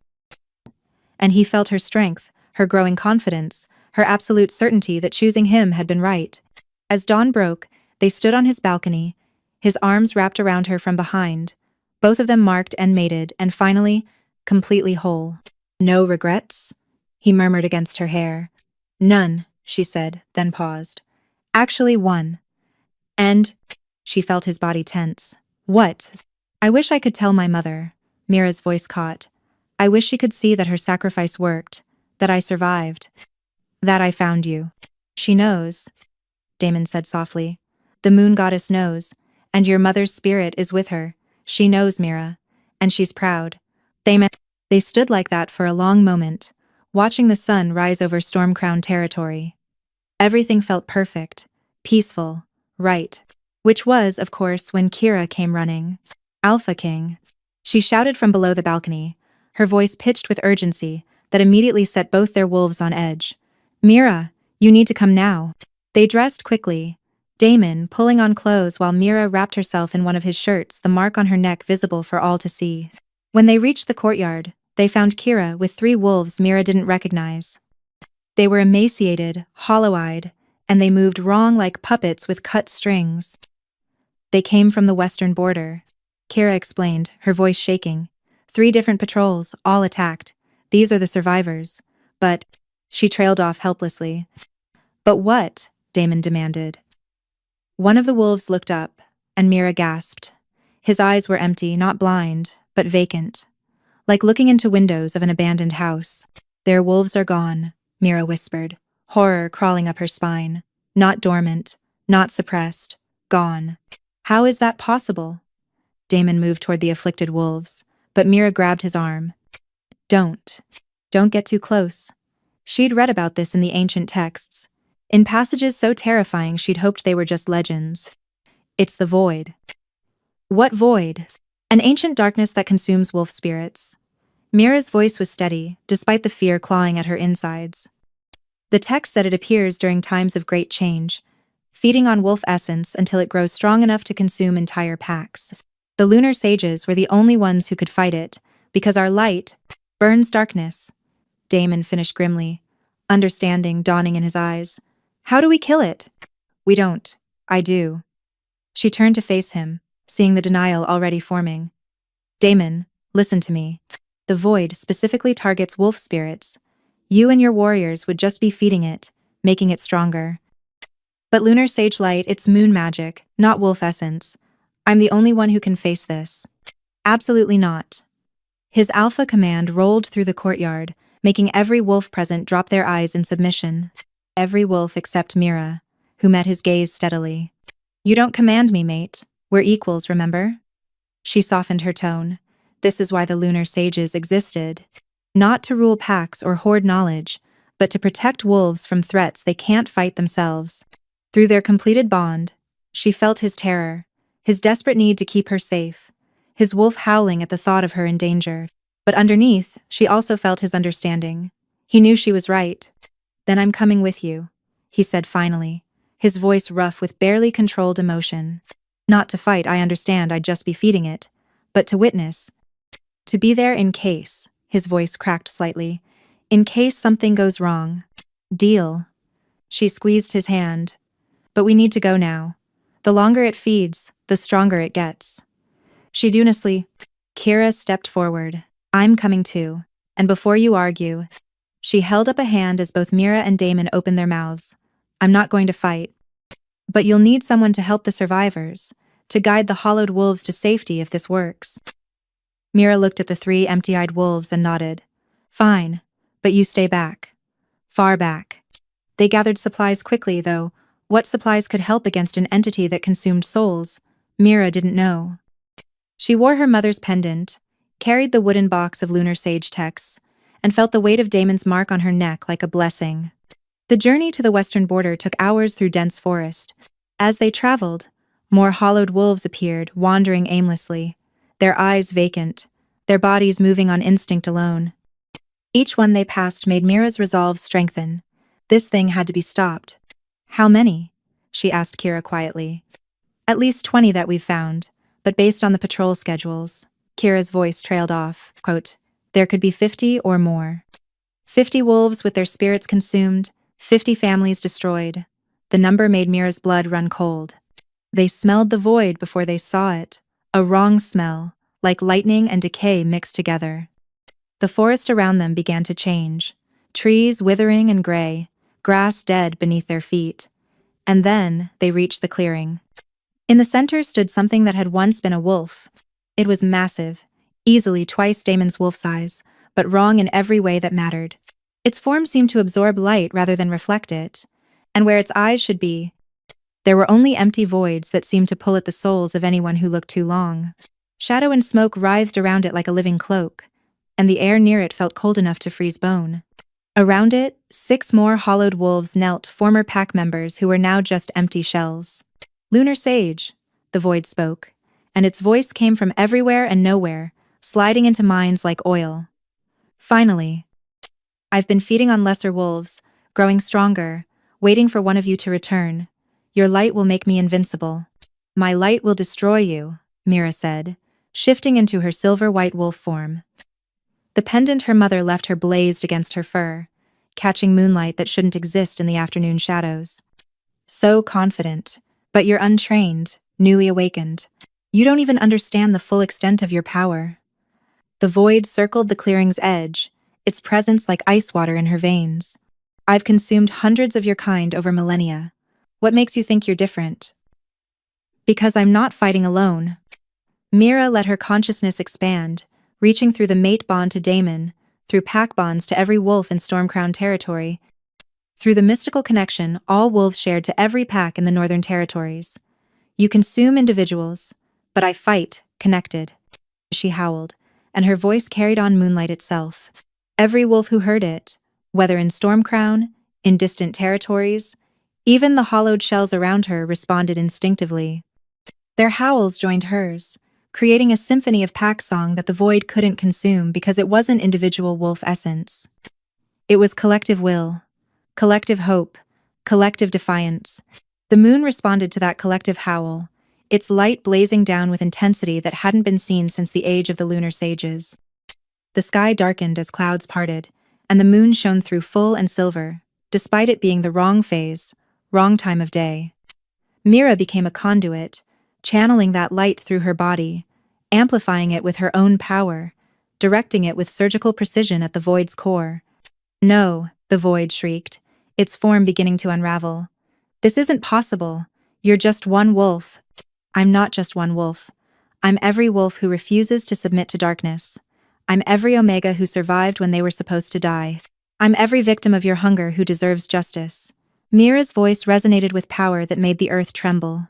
and he felt her strength, her growing confidence, her absolute certainty that choosing him had been right. As dawn broke, they stood on his balcony, his arms wrapped around her from behind, both of them marked and mated, and finally, completely whole. "No regrets?" he murmured against her hair. "None," she said, then paused. "Actually, one." And she felt his body tense. "What?" "I wish I could tell my mother," Mira's voice caught. "I wish she could see that her sacrifice worked, that I survived, that I found you." "She knows," Damon said softly. "The moon goddess knows, and your mother's spirit is with her. She knows, Mira, and she's proud." They stood like that for a long moment, watching the sun rise over storm-crowned territory. Everything felt perfect, peaceful, right. Which was, of course, when Kira came running. "Alpha King," she shouted from below the balcony, her voice pitched with urgency that immediately set both their wolves on edge. "Mira, you need to come now." They dressed quickly, Damon pulling on clothes while Mira wrapped herself in one of his shirts, the mark on her neck visible for all to see. When they reached the courtyard, they found Kira with 3 wolves Mira didn't recognize. They were emaciated, hollow-eyed, and they moved wrong like puppets with cut strings. "They came from the western border," Kira explained, her voice shaking. 3 different patrols, all attacked. "These are the survivors." "But," she trailed off helplessly. "But what?" Damon demanded. One of the wolves looked up, and Mira gasped. His eyes were empty, not blind, but vacant. Like looking into windows of an abandoned house. "Their wolves are gone," Mira whispered, horror crawling up her spine. "Not dormant, not suppressed, gone." "How is that possible?" Damon moved toward the afflicted wolves, but Mira grabbed his arm. Don't get too close." She'd read about this in the ancient texts, in passages so terrifying she'd hoped they were just legends. "It's the void." "What void?" "An ancient darkness that consumes wolf spirits." Mira's voice was steady, despite the fear clawing at her insides. "The text said it appears during times of great change, feeding on wolf essence until it grows strong enough to consume entire packs. The lunar sages were the only ones who could fight it, because our light burns darkness." Damon finished grimly, understanding dawning in his eyes. "How do we kill it?" "We don't. I do." She turned to face him, seeing the denial already forming. "Damon, listen to me. The void specifically targets wolf spirits. You and your warriors would just be feeding it, making it stronger. But lunar sage light, it's moon magic, not wolf essence. I'm the only one who can face this." "Absolutely not." His alpha command rolled through the courtyard, making every wolf present drop their eyes in submission. Every wolf except Mira, who met his gaze steadily. "You don't command me, mate. We're equals, remember?" She softened her tone. "This is why the lunar sages existed. Not to rule packs or hoard knowledge, but to protect wolves from threats they can't fight themselves." Through their completed bond, she felt his terror, his desperate need to keep her safe, his wolf howling at the thought of her in danger. But underneath, she also felt his understanding. He knew she was right. "Then I'm coming with you," he said finally, his voice rough with barely controlled emotion. "Not to fight, I understand, I'd just be feeding it, but to witness. To be there in case," his voice cracked slightly, "in case something goes wrong. Deal?" She squeezed his hand. "But we need to go now. The longer it feeds, the stronger it gets." She dunously. Kira stepped forward. "I'm coming too. And before you argue," she held up a hand as both Mira and Damon opened their mouths. "I'm not going to fight. But you'll need someone to help the survivors, to guide the hollowed wolves to safety if this works." Mira looked at the 3 empty-eyed wolves and nodded. "Fine, but you stay back. Far back." They gathered supplies quickly, though. What supplies could help against an entity that consumed souls, Mira didn't know. She wore her mother's pendant, carried the wooden box of lunar sage texts, and felt the weight of Damon's mark on her neck like a blessing. The journey to the western border took hours through dense forest. As they traveled, more hollowed wolves appeared, wandering aimlessly, their eyes vacant, their bodies moving on instinct alone. Each one they passed made Mira's resolve strengthen. This thing had to be stopped. "How many?" she asked Kira quietly. "At least 20 that we've found, but based on the patrol schedules." Kira's voice trailed off. Quote, "There could be 50 or more." 50 wolves with their spirits consumed, 50 families destroyed. The number made Mira's blood run cold. They smelled the void before they saw it, a wrong smell, like lightning and decay mixed together. The forest around them began to change, trees withering and gray, grass dead beneath their feet. And then they reached the clearing. In the center stood something that had once been a wolf. It was massive, easily twice Damon's wolf size, but wrong in every way that mattered. Its form seemed to absorb light rather than reflect it, and where its eyes should be, there were only empty voids that seemed to pull at the souls of anyone who looked too long. Shadow and smoke writhed around it like a living cloak, and the air near it felt cold enough to freeze bone. Around it, 6 more hollowed wolves knelt, former pack members who were now just empty shells. "Lunar Sage," the void spoke, and its voice came from everywhere and nowhere, sliding into minds like oil. "Finally. I've been feeding on lesser wolves, growing stronger, waiting for one of you to return. Your light will make me invincible." "My light will destroy you," Mira said, shifting into her silver-white wolf form. The pendant her mother left her blazed against her fur, catching moonlight that shouldn't exist in the afternoon shadows. "So confident, but you're untrained, newly awakened. You don't even understand the full extent of your power." The void circled the clearing's edge, its presence like ice water in her veins. "I've consumed hundreds of your kind over millennia. What makes you think you're different?" "Because I'm not fighting alone." Mira let her consciousness expand, reaching through the mate bond to Damon, through pack bonds to every wolf in Stormcrown territory, through the mystical connection all wolves shared to every pack in the Northern Territories. "You consume individuals, but I fight, connected," she howled, and her voice carried on moonlight itself. Every wolf who heard it, whether in Stormcrown, in distant territories, even the hollowed shells around her responded instinctively. Their howls joined hers, creating a symphony of pack song that the void couldn't consume because it wasn't individual wolf essence. It was collective will, collective hope, collective defiance. The moon responded to that collective howl, its light blazing down with intensity that hadn't been seen since the age of the lunar sages. The sky darkened as clouds parted, and the moon shone through full and silver, despite it being the wrong phase, wrong time of day. Mira became a conduit, channeling that light through her body, amplifying it with her own power, directing it with surgical precision at the void's core. "No," the void shrieked, its form beginning to unravel. "This isn't possible. You're just one wolf." "I'm not just one wolf. I'm every wolf who refuses to submit to darkness. I'm every Omega who survived when they were supposed to die. I'm every victim of your hunger who deserves justice." Mira's voice resonated with power that made the earth tremble.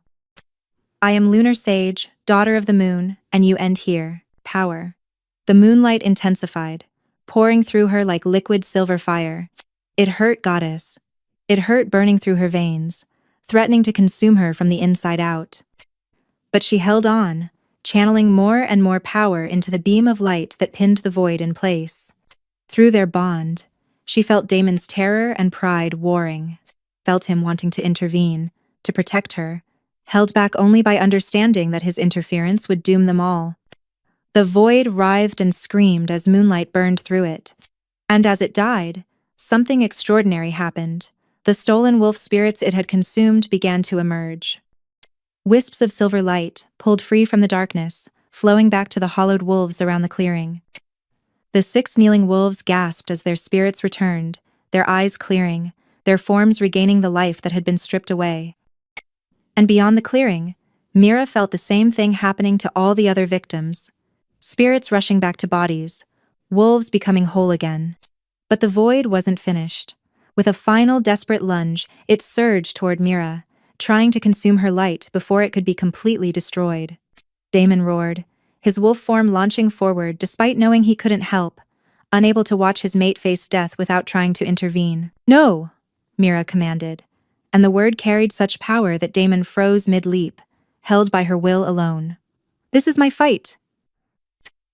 "I am Lunar Sage, daughter of the moon, and you end here, power." The moonlight intensified, pouring through her like liquid silver fire. It hurt, goddess. It hurt burning through her veins, threatening to consume her from the inside out. But she held on, channeling more and more power into the beam of light that pinned the void in place. Through their bond, she felt Damon's terror and pride warring, felt him wanting to intervene, to protect her, held back only by understanding that his interference would doom them all. The void writhed and screamed as moonlight burned through it. And as it died, something extraordinary happened. The stolen wolf spirits it had consumed began to emerge. Wisps of silver light, pulled free from the darkness, flowing back to the hollowed wolves around the clearing. The 6 kneeling wolves gasped as their spirits returned, their eyes clearing, their forms regaining the life that had been stripped away. And beyond the clearing, Mira felt the same thing happening to all the other victims. Spirits rushing back to bodies, wolves becoming whole again. But the void wasn't finished. With a final desperate lunge, it surged toward Mira, trying to consume her light before it could be completely destroyed. Damon roared, his wolf form launching forward despite knowing he couldn't help, unable to watch his mate face death without trying to intervene. "No!" Mira commanded, and the word carried such power that Damon froze mid-leap, held by her will alone. "This is my fight!"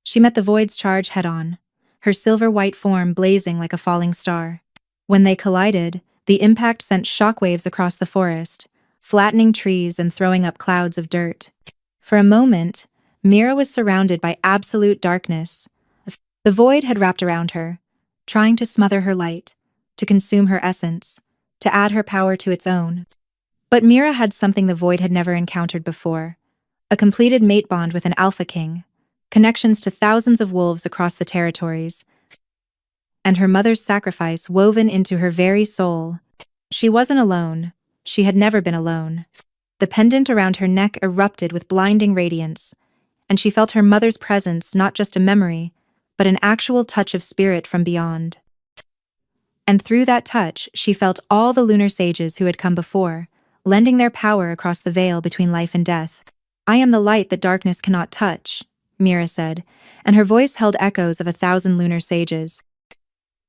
She met the void's charge head-on, her silver-white form blazing like a falling star. When they collided, the impact sent shockwaves across the forest, flattening trees and throwing up clouds of dirt. For a moment, Mira was surrounded by absolute darkness. The void had wrapped around her, trying to smother her light, to consume her essence, to add her power to its own. But Mira had something the void had never encountered before: a completed mate bond with an alpha king, connections to thousands of wolves across the territories, and her mother's sacrifice woven into her very soul. She wasn't alone. She had never been alone. The pendant around her neck erupted with blinding radiance, and she felt her mother's presence, not just a memory, but an actual touch of spirit from beyond. And through that touch, she felt all the lunar sages who had come before, lending their power across the veil between life and death. "I am the light that darkness cannot touch," Mira said, and her voice held echoes of 1,000 lunar sages.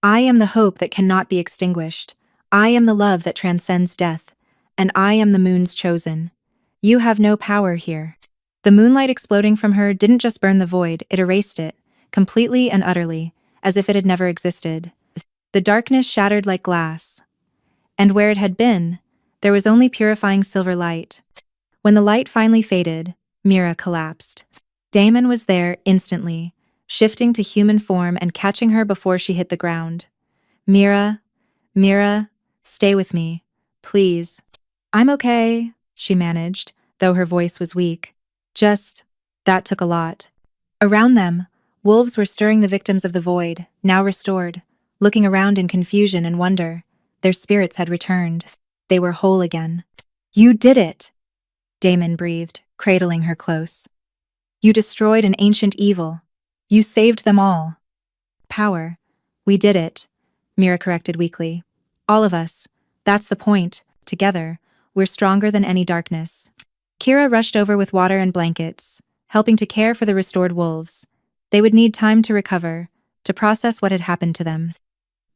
"I am the hope that cannot be extinguished. I am the love that transcends death, and I am the moon's chosen. You have no power here." The moonlight exploding from her didn't just burn the void, it erased it, completely and utterly, as if it had never existed. The darkness shattered like glass, and where it had been, there was only purifying silver light. When the light finally faded, Mira collapsed. Damon was there instantly, shifting to human form and catching her before she hit the ground. Mira, stay with me, please." "I'm okay," she managed, though her voice was weak. That took a lot." Around them, wolves were stirring the victims of the void, now restored, looking around in confusion and wonder. Their spirits had returned. They were whole again. "You did it," Damon breathed, cradling her close. "You destroyed an ancient evil. You saved them all." "Power. We did it," Mira corrected weakly. "All of us. That's the point. Together, we're stronger than any darkness." Kira rushed over with water and blankets, helping to care for the restored wolves. They would need time to recover, to process what had happened to them.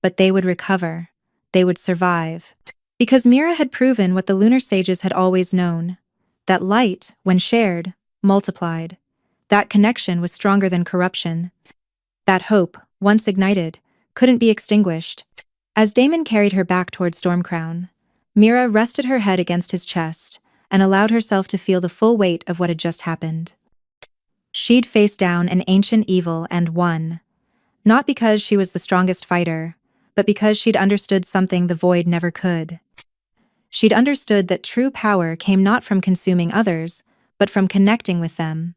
But they would recover. They would survive. Because Mira had proven what the lunar sages had always known: that light, when shared, multiplied. That connection was stronger than corruption. That hope, once ignited, couldn't be extinguished. As Damon carried her back toward Stormcrown, Mira rested her head against his chest and allowed herself to feel the full weight of what had just happened. She'd faced down an ancient evil and won. Not because she was the strongest fighter, but because she'd understood something the void never could. She'd understood that true power came not from consuming others, but from connecting with them.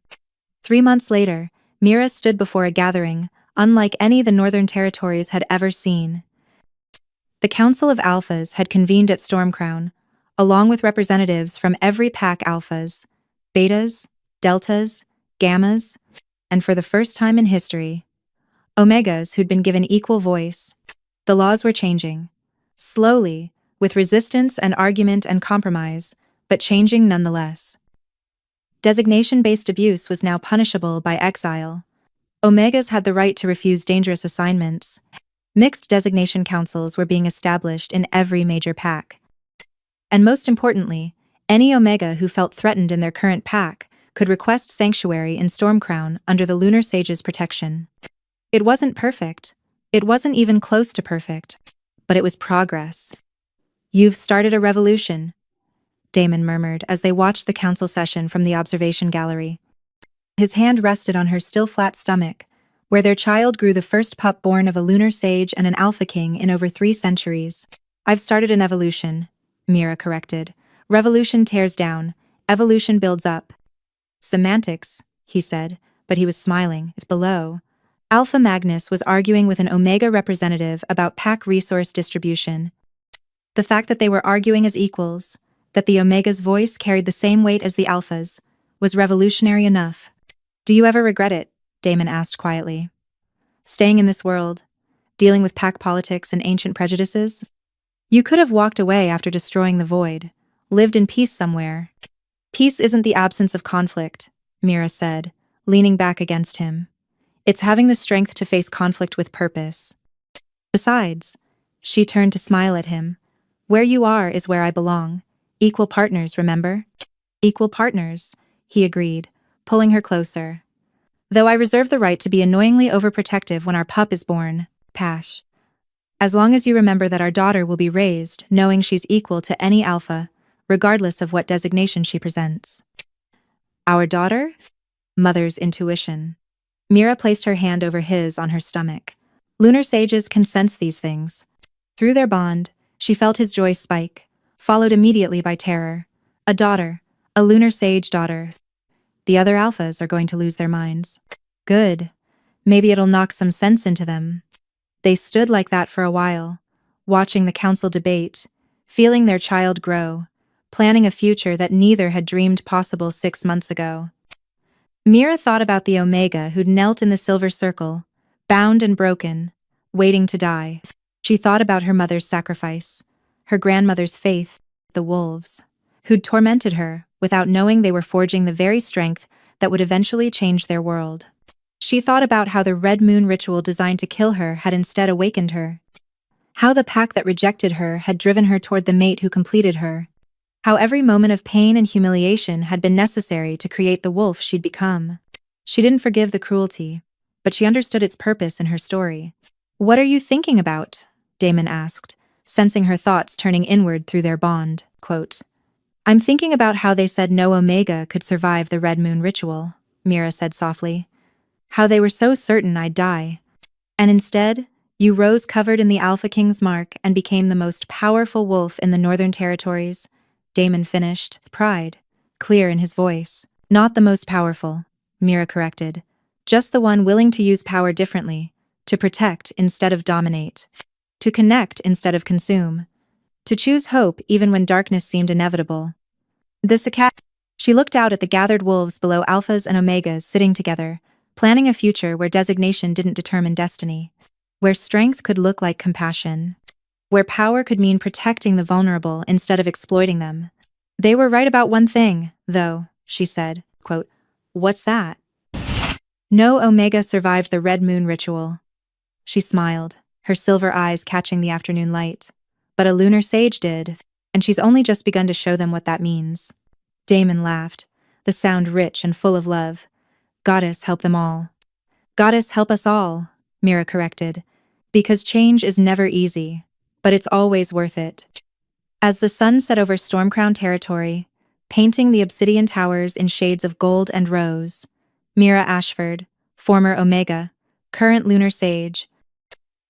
3 months later, Mira stood before a gathering, unlike any the Northern Territories had ever seen. The Council of Alphas had convened at Stormcrown, along with representatives from every pack: alphas, betas, deltas, gammas, and for the first time in history, omegas who'd been given equal voice. The laws were changing. Slowly, with resistance and argument and compromise, but changing nonetheless. Designation-based abuse was now punishable by exile. Omegas had the right to refuse dangerous assignments. Mixed designation councils were being established in every major pack. And most importantly, any Omega who felt threatened in their current pack could request sanctuary in Stormcrown under the Lunar Sage's protection. It wasn't perfect. It wasn't even close to perfect. But it was progress. "You've started a revolution," Damon murmured as they watched the council session from the observation gallery. His hand rested on her still flat stomach, where their child grew, the first pup born of a lunar sage and an alpha king in over 3 centuries. "I've started an evolution," Mira corrected. "Revolution tears down, evolution builds up." "Semantics," he said, but he was smiling. "It's below." Alpha Magnus was arguing with an Omega representative about pack resource distribution. The fact that they were arguing as equals, that the Omega's voice carried the same weight as the Alpha's, was revolutionary enough. "Do you ever regret it?" Damon asked quietly. "Staying in this world, dealing with pack politics and ancient prejudices? You could have walked away after destroying the void, lived in peace somewhere." "Peace isn't the absence of conflict," Mira said, leaning back against him. "It's having the strength to face conflict with purpose. Besides," she turned to smile at him, "where you are is where I belong. Equal partners, remember?" "Equal partners," he agreed, pulling her closer. "Though I reserve the right to be annoyingly overprotective when our pup is born, Pash. As long as you remember that our daughter will be raised knowing she's equal to any alpha, regardless of what designation she presents." "Our daughter?" Mother's intuition. Mira placed her hand over his on her stomach. Lunar sages can sense these things. Through their bond, she felt his joy spike, followed immediately by terror. A daughter, a lunar sage daughter. The other alphas are going to lose their minds. Good. Maybe it'll knock some sense into them. They stood like that for a while, watching the council debate, feeling their child grow, planning a future that neither had dreamed possible 6 months ago. Mira thought about the Omega who'd knelt in the silver circle, bound and broken, waiting to die. She thought about her mother's sacrifice, her grandmother's faith, the wolves, who'd tormented her without knowing they were forging the very strength that would eventually change their world. She thought about how the red moon ritual designed to kill her had instead awakened her. How the pack that rejected her had driven her toward the mate who completed her. How every moment of pain and humiliation had been necessary to create the wolf she'd become. She didn't forgive the cruelty, but she understood its purpose in her story. "What are you thinking about?" Damon asked, sensing her thoughts turning inward through their bond. Quote, "I'm thinking about how they said no Omega could survive the red moon ritual," Mira said softly. "How they were so certain I'd die. And instead, you rose covered in the Alpha King's mark and became the most powerful wolf in the Northern Territories," Damon finished, pride clear in his voice. "Not the most powerful," Mira corrected. "Just the one willing to use power differently, to protect instead of dominate, to connect instead of consume, to choose hope even when darkness seemed inevitable." She looked out at the gathered wolves below alphas and omegas sitting together, planning a future where designation didn't determine destiny, where strength could look like compassion, where power could mean protecting the vulnerable instead of exploiting them. "They were right about one thing, though," she said. Quote, "What's that?" "No Omega survived the red moon ritual." She smiled, her silver eyes catching the afternoon light. "But a lunar sage did, and she's only just begun to show them what that means." Damon laughed, the sound rich and full of love. "Goddess, help them all." "Goddess, help us all," Mira corrected. "Because change is never easy, but it's always worth it." As the sun set over storm-crowned territory, painting the obsidian towers in shades of gold and rose, Mira Ashford, former Omega, current lunar sage,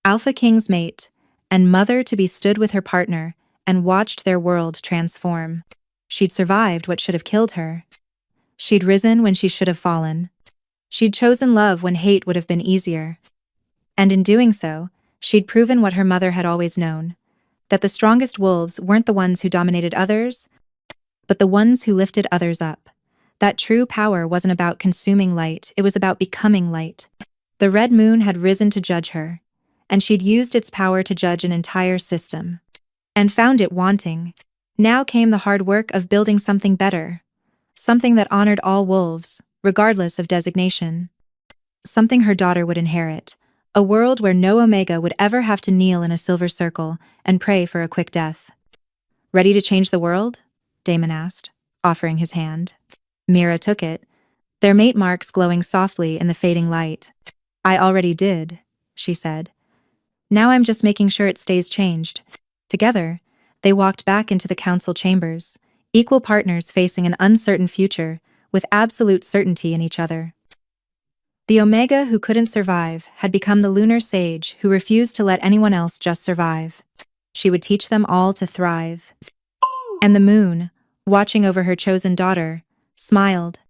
Alpha King's mate, and mother-to-be stood with her partner and watched their world transform. She'd survived what should have killed her. She'd risen when she should have fallen. She'd chosen love when hate would have been easier. And in doing so, she'd proven what her mother had always known, that the strongest wolves weren't the ones who dominated others, but the ones who lifted others up. That true power wasn't about consuming light, it was about becoming light. The red moon had risen to judge her, and she'd used its power to judge an entire system, and found it wanting. Now came the hard work of building something better, something that honored all wolves, regardless of designation. Something her daughter would inherit, a world where no Omega would ever have to kneel in a silver circle and pray for a quick death. "Ready to change the world?" Damon asked, offering his hand. Mira took it, their mate marks glowing softly in the fading light. "I already did," she said. "Now I'm just making sure it stays changed." Together, they walked back into the council chambers, equal partners facing an uncertain future, with absolute certainty in each other. The Omega who couldn't survive had become the lunar sage who refused to let anyone else just survive. She would teach them all to thrive. And the moon, watching over her chosen daughter, smiled,